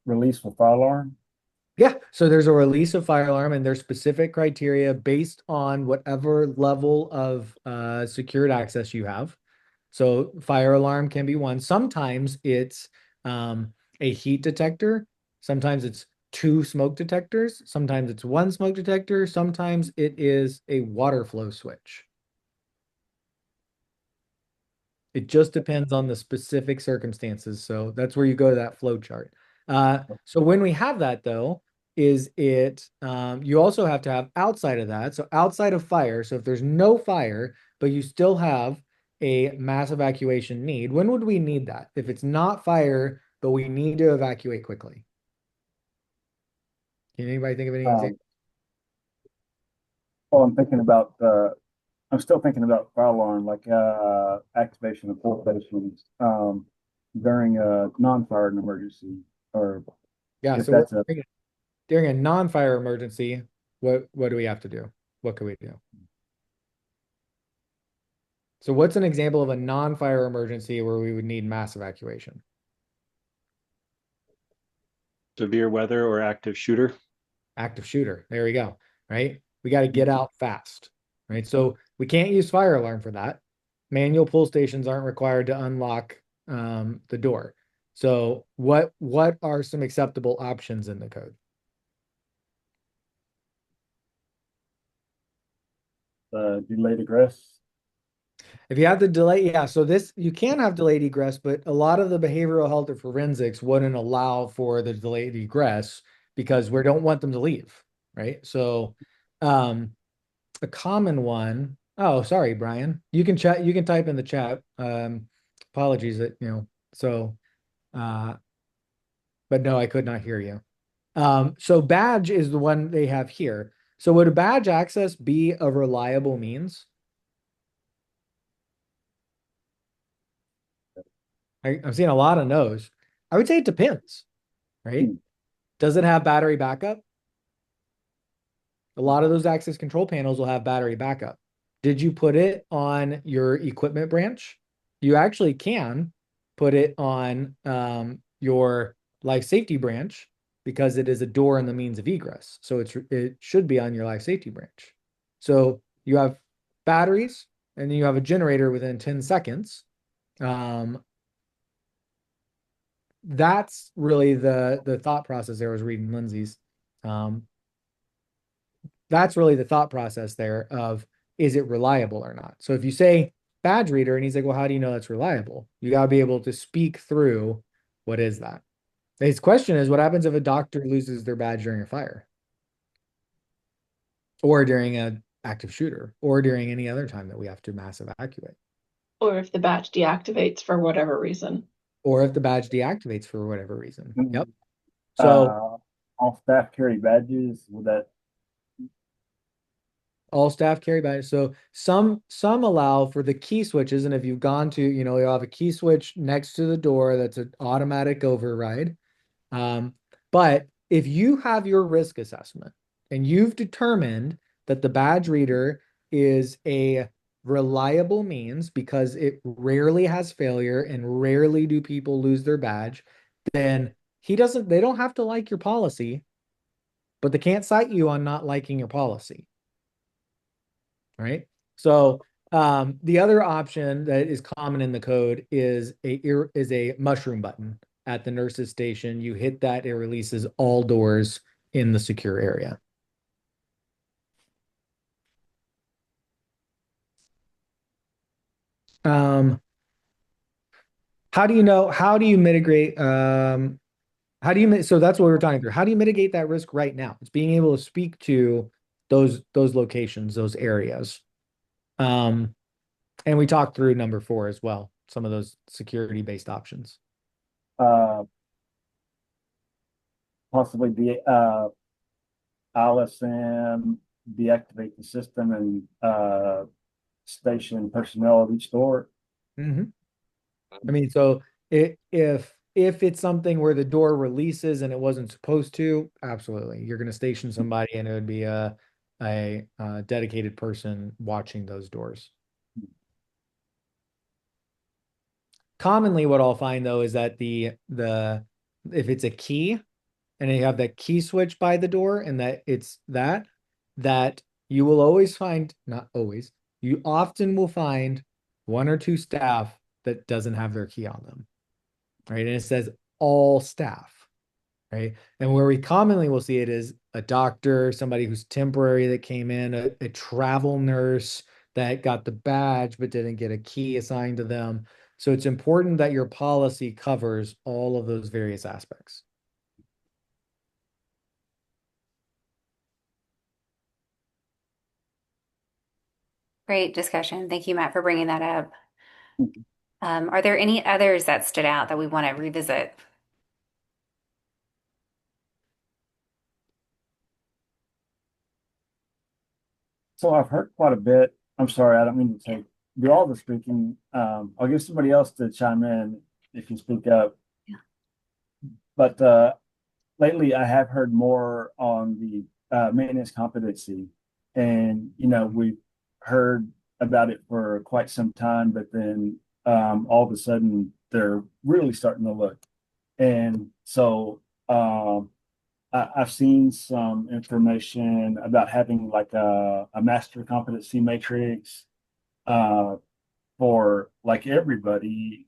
release for fire alarm. Yeah, so there's a release of fire alarm, and there's specific criteria based on whatever level of secured access you have. So fire alarm can be one. Sometimes it's a heat detector. Sometimes it's two smoke detectors. Sometimes it's one smoke detector. Sometimes it is a water flow switch. It just depends on the specific circumstances. So that's where you go to that flow chart. So when we have that though, you also have to have outside of that. So outside of fire. So if there's no fire, but you still have a mass evacuation need, when would we need that? If it's not fire, but we need to evacuate quickly. Can anybody think of any example? Um, well, I'm still thinking about fire alarm, like activation of full stations during a non-fire emergency, or Yeah, if so that's a during a non-fire emergency, what do we have to do? What can we do? So what's an example of a non-fire emergency where we would need mass evacuation? Severe weather or active shooter. Active shooter. There we go. Right? We got to get out fast. Right? So we can't use fire alarm for that. Manual pull stations aren't required to unlock the door. So what are some acceptable options in the code? delayed egress. If you have the delay, yeah, so this you can have delayed egress, but a lot of the behavioral health or forensics wouldn't allow for the delayed egress because we don't want them to leave, right? So um a common one. Oh, sorry, Brian. You can type in the chat. Apologies that, so uh but no, I could not hear you. So badge is the one they have here. So would a badge access be a reliable means? I'm seeing a lot of no's. I would say it depends, right? Hmm. Does it have battery backup? A lot of those access control panels will have battery backup. Did you put it on your equipment branch? You actually can put it on your life safety branch because it is a door and the means of egress. So it should be on your life safety branch. So you have batteries and then you have a generator within 10 seconds. Um, that's really the thought process there. I was reading Lindsay's. Um, that's really the thought process there of is it reliable or not? So if you say badge reader and he's like, well, how do you know that's reliable? You got to be able to speak through what is that? His question is what happens if a doctor loses their badge during a fire or during an active shooter or during any other time that we have to mass evacuate Or if the batch deactivates for whatever reason. or if the badge deactivates for whatever reason. Hmm. Yep. So Uh, all staff carry badges. Would that all staff carry badges. So some allow for the key switches, and if you've gone to, you'll have a key switch next to the door that's an automatic override. But if you have your risk assessment and you've determined that the badge reader is a reliable means because it rarely has failure and rarely do people lose their badge, then they don't have to like your policy, but they can't cite you on not liking your policy. Right? So the other option that is common in the code is a mushroom button at the nurse's station. You hit that, it releases all doors in the secure area. Um, how do you mitigate, so that's what we're talking through. How do you mitigate that risk right now? It's being able to speak to those locations, those areas. And we talked through number 4 as well, some of those security-based options. Uh, Possibly ILSM, deactivate the system and station personnel at each door. Mhm. I mean, so if it's something where the door releases and it wasn't supposed to, absolutely, you're going to station somebody, and it would be a dedicated person watching those doors. Commonly, what I'll find though is that the if it's a key and you have that key switch by the door, and that it's that you will always find, not always, you often will find 1 or 2 staff that doesn't have their key on them, right? And it says all staff, right? And where we commonly will see it is a doctor, somebody who's temporary that came in, a travel nurse that got the badge but didn't get a key assigned to them. So it's important that your policy covers all of those various aspects. Great discussion. Thank you, Matt, for bringing that up. Are there any others that stood out that we want to revisit? So I've heard quite a bit. I'm sorry, I don't mean to do all the speaking. I'll give somebody else to chime in if you speak up. Yeah. But lately, I have heard more on the maintenance competency, and we've heard about it for quite some time, but then all of a sudden they're really starting to look. And so I've seen some information about having like a master competency matrix uh, for like everybody,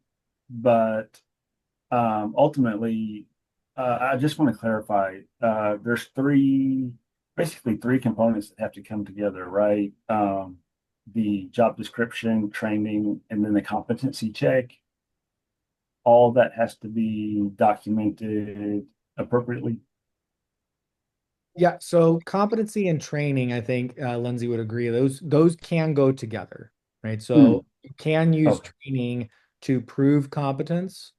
but ultimately, I just want to clarify. There's basically three components that have to come together, right? The job description, training, and then the competency check. All that has to be documented appropriately. Yeah, so competency and training, I think Lindsay would agree, those can go together, right? Hmm. So you can use Okay. training to prove competence.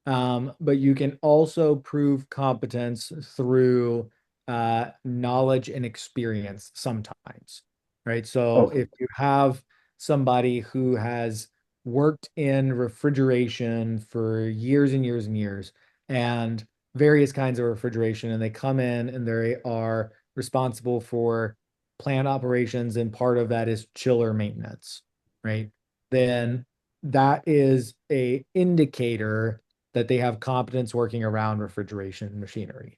But you can also prove competence through knowledge and experience sometimes, right? So Okay. if you have somebody who has worked in refrigeration for years and years and years, and various kinds of refrigeration, and they come in and they are responsible for plant operations, and part of that is chiller maintenance, right? Then that is a indicator that they have competence working around refrigeration machinery,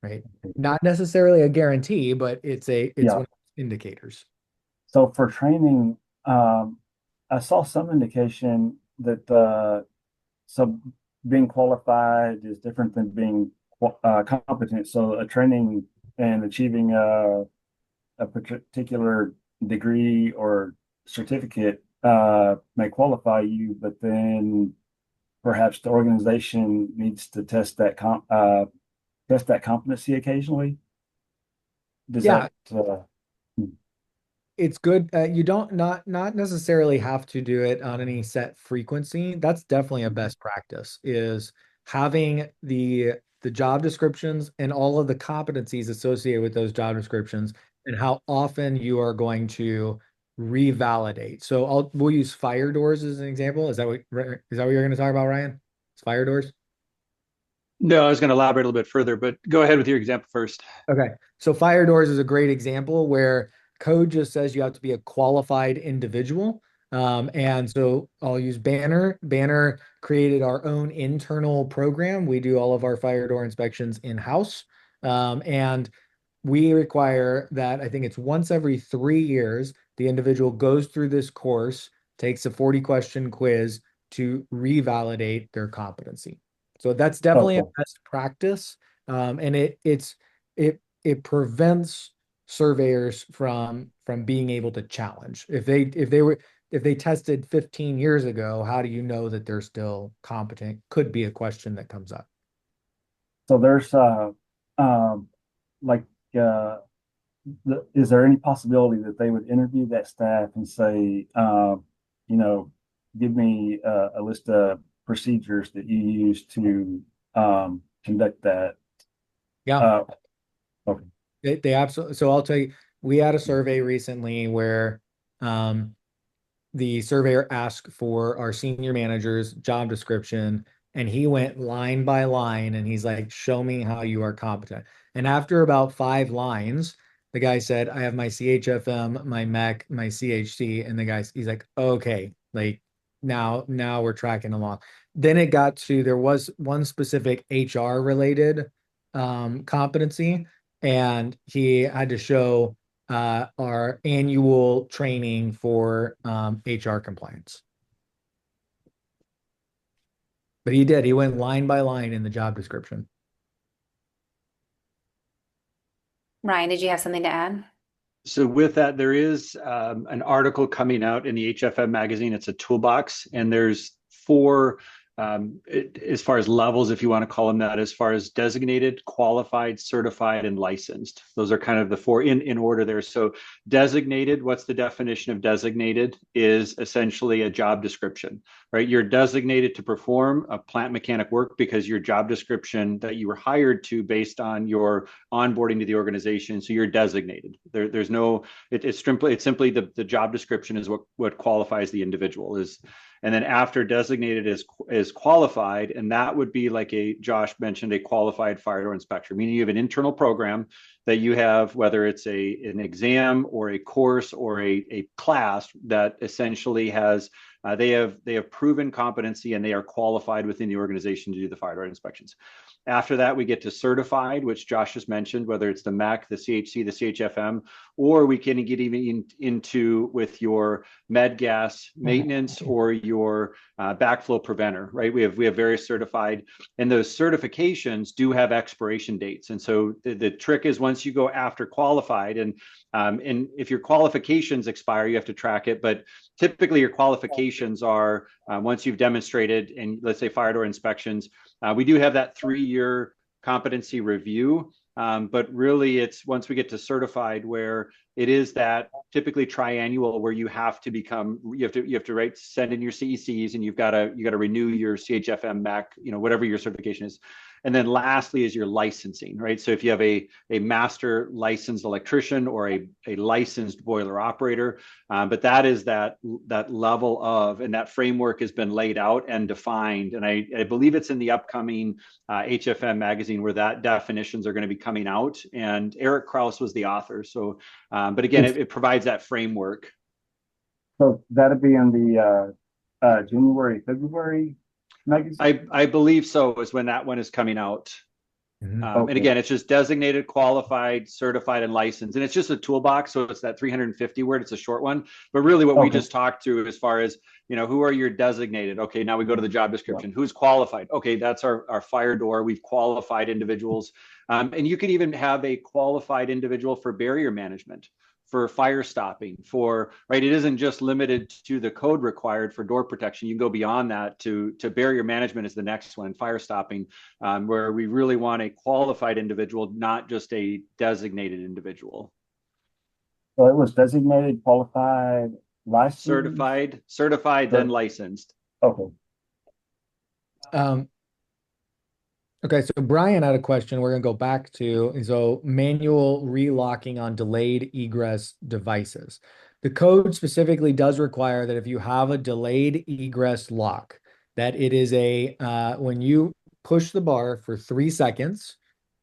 right? Not necessarily a guarantee, but it's Yeah. one of those indicators. So for training, I saw some indication that so being qualified is different than being competent. So a training and achieving a particular degree or certificate may qualify you, but then perhaps the organization needs to test that competency occasionally. Does Yeah, that it's good. You don't not necessarily have to do it on any set frequency. That's definitely a best practice, is having the job descriptions and all of the competencies associated with those job descriptions, and how often you are going to revalidate. So we'll use fire doors as an example. Is that what you're going to talk about, Ryan? It's fire doors? No, I was going to elaborate a little bit further, but go ahead with your example first. Okay. So fire doors is a great example where code just says you have to be a qualified individual. And so I'll use Banner. Banner created our own internal program. We do all of our fire door inspections in-house. And we require that, I think it's once every 3 years, the individual goes through this course, takes a 40-question quiz to revalidate their competency. So that's definitely a okay? best practice. And it prevents surveyors from being able to challenge. If they tested 15 years ago, how do you know that they're still competent? Could be a question that comes up. So there's um, like uh, is there any possibility that they would interview that staff and say, you know, give me a list of procedures that you use to conduct that? Yeah, Uh, okay. they absolutely. So I'll tell you, we had a survey recently where um, the surveyor asked for our senior manager's job description, and he went line by line and he's like, show me how you are competent. And after about 5 lines, the guy said, I have my CHFM, my MEC, my CHC. And he's like, okay, like now we're tracking along. Then it got to, there was one specific HR related competency, and he had to show our annual training for HR compliance. But he did. He went line by line in the job description. Ryan, did you have something to add? So with that, there is an article coming out in the HFM magazine. It's a toolbox, and there's four, as far as levels, if you want to call them that, as far as designated, qualified, certified, and licensed. Those are kind of the four in order there. So designated, what's the definition of designated? Is essentially a job description, right? You're designated to perform a plant mechanic work because your job description that you were hired to based on your onboarding to the organization. So you're designated. There's no, it's simply the job description is what qualifies the individual is. And then after designated is qualified, and that would be like Josh mentioned, a qualified fire door inspector, meaning you have an internal program that you have, whether it's an exam or a course or a class that essentially has they have proven competency and they are qualified within the organization to do the fire door inspections. After that, we get to certified, which Josh just mentioned, whether it's the MEC, the CHC, the CHFM, or we can get even into with your med gas maintenance or your backflow preventer, right? We have various certified, and those certifications do have expiration dates. And so the trick is once you go after qualified, and if your qualifications expire, you have to track it. But typically, your qualifications are once you've demonstrated, and let's say fire door inspections. We do have that 3-year competency review, but really it's once we get to certified where it is that typically triannual where you have to send in your CECs and you got to renew your CHFM MAC, whatever your certification is. And then lastly is your licensing, right? So if you have a master licensed electrician or a licensed boiler operator, but that is that level of, and that framework has been laid out and defined. And I believe it's in the upcoming HFM magazine where that definitions are going to be coming out. And Eric Kraus was the author. So, but again, it provides that framework. So that'd be in the January, February magazine? I believe so is when that one is coming out. Okay. And again, it's just designated, qualified, certified, and licensed. And it's just a toolbox. So it's that 350 word. It's a short one. But really what we just talked through as far as, who are your designated? Okay, now we go to the job description. Who's qualified? Okay, that's our fire door. We've qualified individuals. And you can even have a qualified individual for barrier management, for fire stopping, right? It isn't just limited to the code required for door protection. You can go beyond that to barrier management is the next one, fire stopping, where we really want a qualified individual, not just a designated individual. So it was designated, qualified, licensed? Certified, then licensed. Okay. Okay, so Brian had a question we're going to go back to. So manual relocking on delayed egress devices. The code specifically does require that if you have a delayed egress lock, that it is when you push the bar for 3 seconds,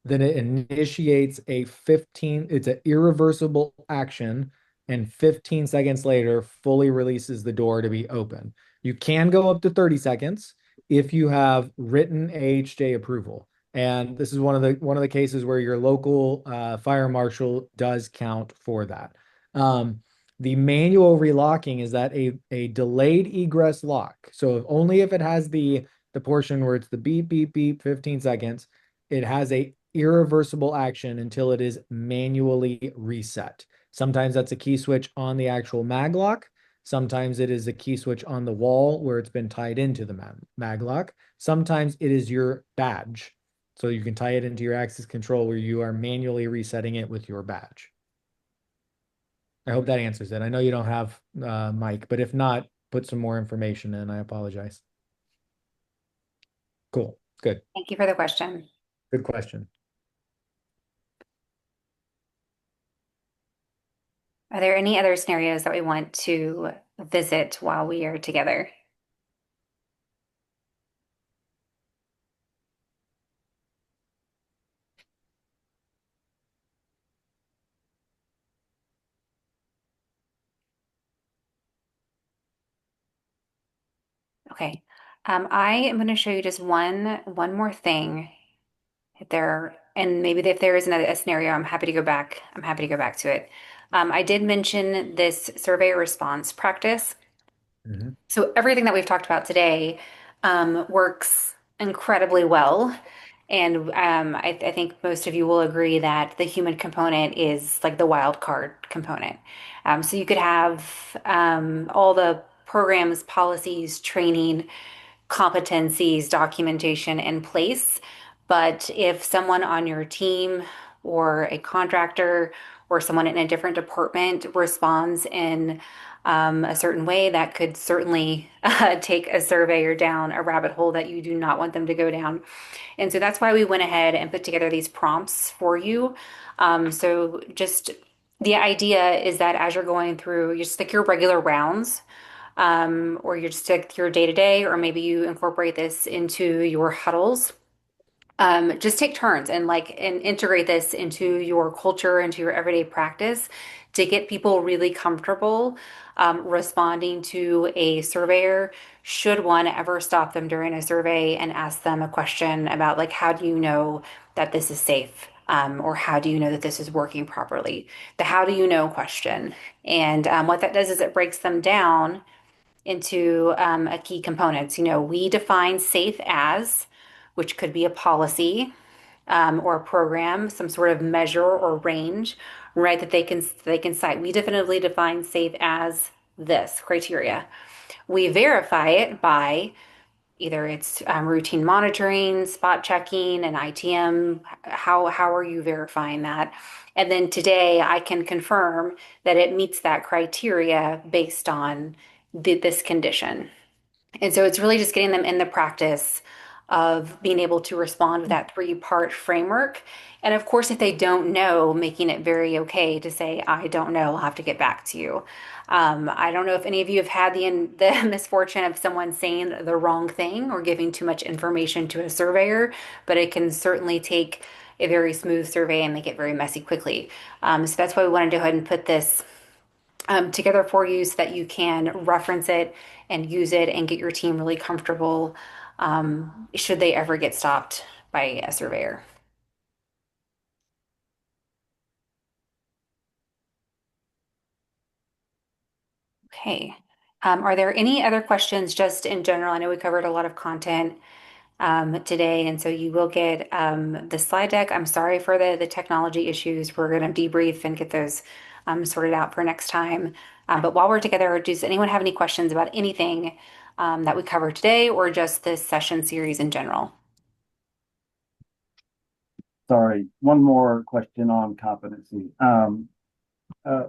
then it initiates it's an irreversible action, and 15 seconds later fully releases the door to be open. You can go up to 30 seconds if you have written AHJ approval. And this is one of the cases where your local fire marshal does count for that. The manual relocking is that a delayed egress lock. So only if it has the portion where it's the beep, beep, beep, 15 seconds, it has a irreversible action until it is manually reset. Sometimes that's a key switch on the actual mag lock. Sometimes it is a key switch on the wall where it's been tied into the mag lock. Sometimes it is your badge. So you can tie it into your access control where you are manually resetting it with your badge. I hope that answers it. I know you don't have Mike, but if not, put some more information in. I apologize. Cool. Good. Thank you for the question. Good question. Are there any other scenarios that we want to visit while we are together? Okay. I am going to show you just one more thing. If there and maybe if there is another a scenario, I'm happy to go back. I'm happy to go back to it. I did mention this survey response practice. Mhm. So everything that we've talked about today works incredibly well. And I think most of you will agree that the human component is like the wild card component. So you could have all the programs, policies, training, competencies, documentation in place. But if someone on your team or a contractor or someone in a different department responds in a certain way, that could certainly take a surveyor down a rabbit hole that you do not want them to go down. And so that's why we went ahead and put together these prompts for you. So just the idea is that as you're going through, you just like your regular rounds, or you're just like your day to day, or maybe you incorporate this into your huddles. Just take turns and integrate this into your culture, into your everyday practice to get people really comfortable responding to a surveyor. Should one ever stop them during a survey and ask them a question about like, how do you know that this is safe? Or how do you know that this is working properly? The how do you know question. And what that does is it breaks them down into a key components. You know, we define safe as, which could be a policy or a program, some sort of measure or range, right? That they can cite. We definitively define safe as this criteria. We verify it by either it's routine monitoring, spot checking, and ITM. How are you verifying that? And then today I can confirm that it meets that criteria based on this condition. And so it's really just getting them in the practice of being able to respond with that three-part framework. And of course, if they don't know, making it very okay to say, I don't know, I'll have to get back to you. I don't know if any of you have had the misfortune of someone saying the wrong thing or giving too much information to a surveyor, but it can certainly take a very smooth survey and make it very messy quickly. So that's why we wanted to go ahead and put this together for you so that you can reference it and use it and get your team really comfortable should they ever get stopped by a surveyor. Okay. Are there any other questions just in general? I know we covered a lot of content today, and so you will get the slide deck. I'm sorry for the technology issues. We're going to debrief and get those sorted out for next time. But while we're together, does anyone have any questions about anything that we covered today or just this session series in general? Sorry, one more question on competency. Uh,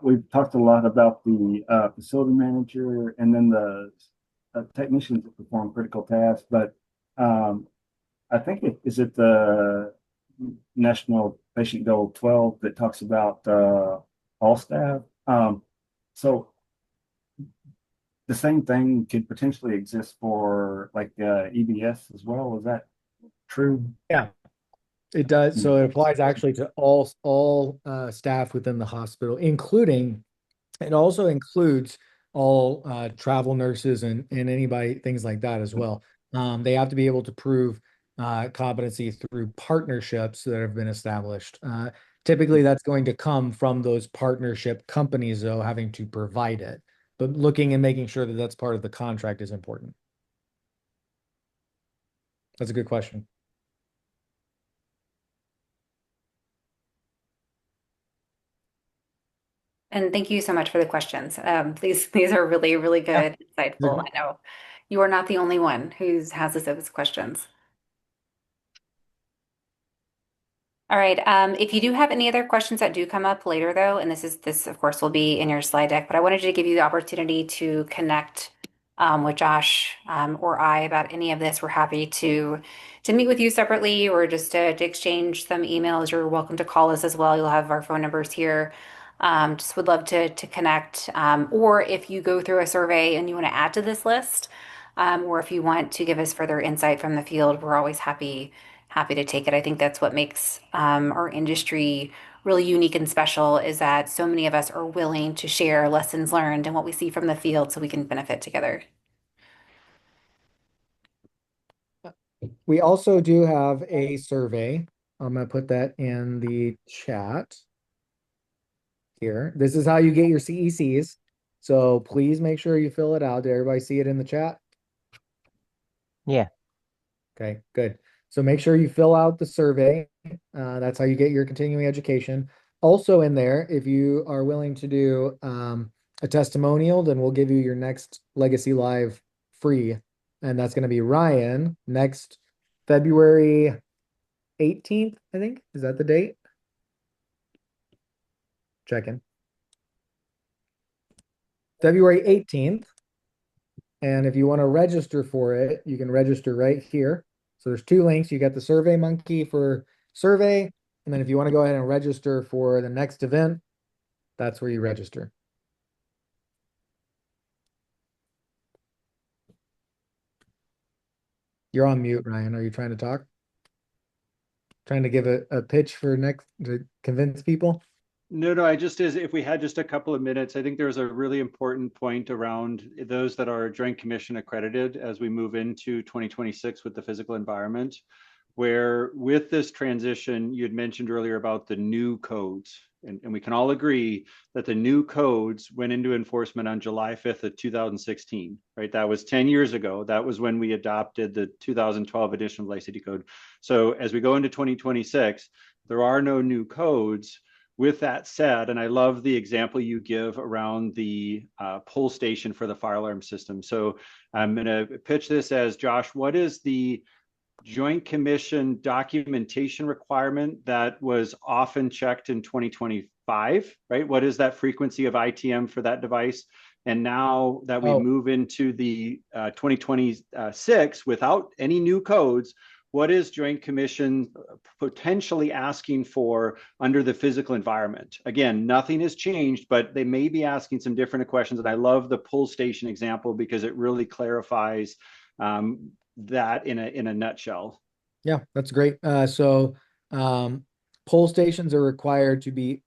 we've talked a lot about the facility manager and then the technicians that perform critical tasks, but I think is it the National Patient Goal 12 that talks about all staff. So the same thing could potentially exist for like EBS as well. Is that true? Yeah, it does. So it applies actually to all staff within the hospital, including it also includes all travel nurses and anybody, things like that as well. They have to be able to prove competency through partnerships that have been established. Typically, that's going to come from those partnership companies, though, having to provide it. But looking and making sure that that's part of the contract is important. That's a good question. And thank you so much for the questions. These are really, really Yeah. good, insightful. I know you are not the only one who has those questions. All right. If you do have any other questions that do come up later, though, and this of course will be in your slide deck, but I wanted to give you the opportunity to connect with Josh or I about any of this. We're happy to meet with you separately or just to exchange some emails. You're welcome to call us as well. You'll have our phone numbers here. Just would love to connect. Or if you go through a survey and you want to add to this list, or if you want to give us further insight from the field, we're always happy to take it. I think that's what makes our industry really unique and special is that so many of us are willing to share lessons learned and what we see from the field so we can benefit together. We also do have a survey. I'm going to put that in the chat here. This is how you get your CECs. So please make sure you fill it out. Did everybody see it in the chat? Yeah. Okay, good. So make sure you fill out the survey. That's how you get your continuing education. Also in there, if you are willing to do a testimonial, then we'll give you your next Legacy Live free. And that's going to be Ryan next February 18th, I think. Is that the date? Checking. February 18th. And if you want to register for it, you can register right here. So there's two links. You got the Survey Monkey for survey. And then if you want to go ahead and register for the next event, that's where you register. You're on mute, Ryan. Are you trying to talk? Trying to give a pitch for next to convince people? No, I just is if we had just a couple of minutes, I think there's a really important point around those that are Joint Commission accredited as we move into 2026 with the physical environment, where with this transition, you had mentioned earlier about the new codes. And we can all agree that the new codes went into enforcement on July 5th of 2016, right? That was 10 years ago. That was when we adopted the 2012 edition of LICD code. So as we go into 2026, there are no new codes. With that said, and I love the example you give around the pull station for the fire alarm system. So I'm going to pitch this as, Josh, what is the Joint Commission documentation requirement that was often checked in 2025, right? What is that frequency of ITM for that device? And now that we move into the 2026 without any new codes, what is Joint Commission potentially asking for under the physical environment? Again, nothing has changed, but they may be asking some different questions. And I love the pull station example because it really clarifies that in a nutshell. Yeah, that's great. So pull stations are required to be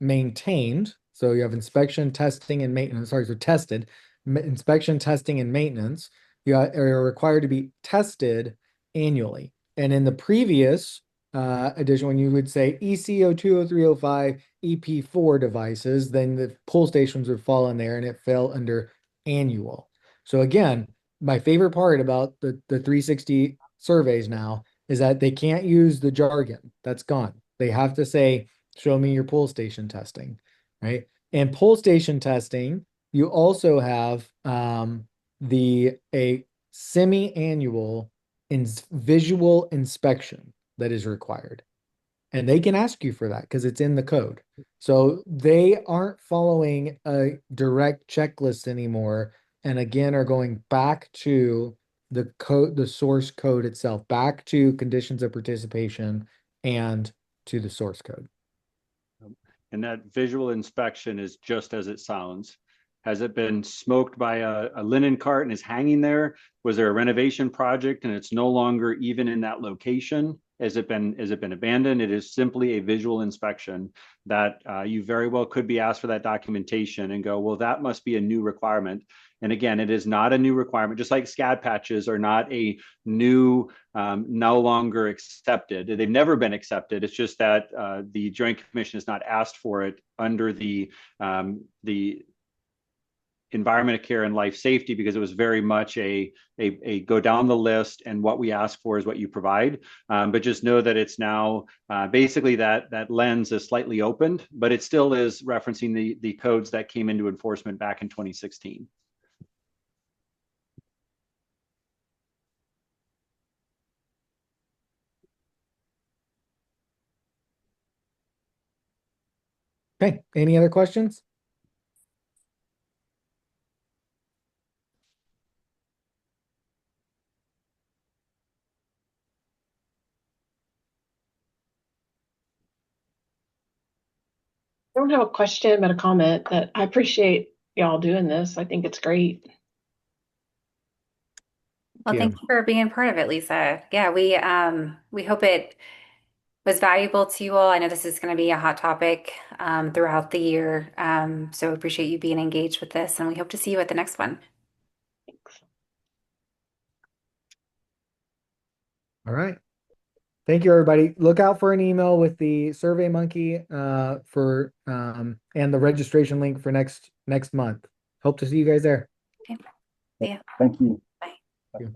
maintained. So you have inspection, testing, and maintenance. Sorry, so tested, inspection, testing, and maintenance. You are required to be tested annually. And in the previous edition, when you would say ECO 20305 EP4 devices, then the pull stations would fall in there and it fell under annual. So again, my favorite part about the 360 surveys now is that they can't use the jargon. That's gone. They have to say, show me your pull station testing, right? And pull station testing, you also have a semi-annual visual inspection that is required. And they can ask you for that because it's in the code. So they aren't following a direct checklist anymore. And again, are going back to the code, the source code itself, back to conditions of participation and to the source code. And that visual inspection is just as it sounds. Has it been smoked by a linen cart and is hanging there? Was there a renovation project and it's no longer even in that location? Has it been abandoned? It is simply a visual inspection that you very well could be asked for that documentation and go, well, that must be a new requirement. And again, it is not a new requirement, just like SCAD patches are not a new, no longer accepted. They've never been accepted. It's just that the Joint Commission has not asked for it under the environment care and life safety because it was very much a go down the list and what we ask for is what you provide. But just know that it's now basically that lens is slightly opened, but it still is referencing the codes that came into enforcement back in 2016. Okay, any other questions? I don't have a question, but a comment that I appreciate y'all doing this. I think it's great. Well, Yeah. thank you for being part of it, Lisa. Yeah, we hope it was valuable to you all. I know this is going to be a hot topic throughout the year. So appreciate you being engaged with this, and we hope to see you at the next one. Thanks. All right. Thank you, everybody. Look out for an email with the Survey Monkey for and the registration link for next month. Hope to see you guys there. Okay. See ya. Thank you. Bye. Thank you.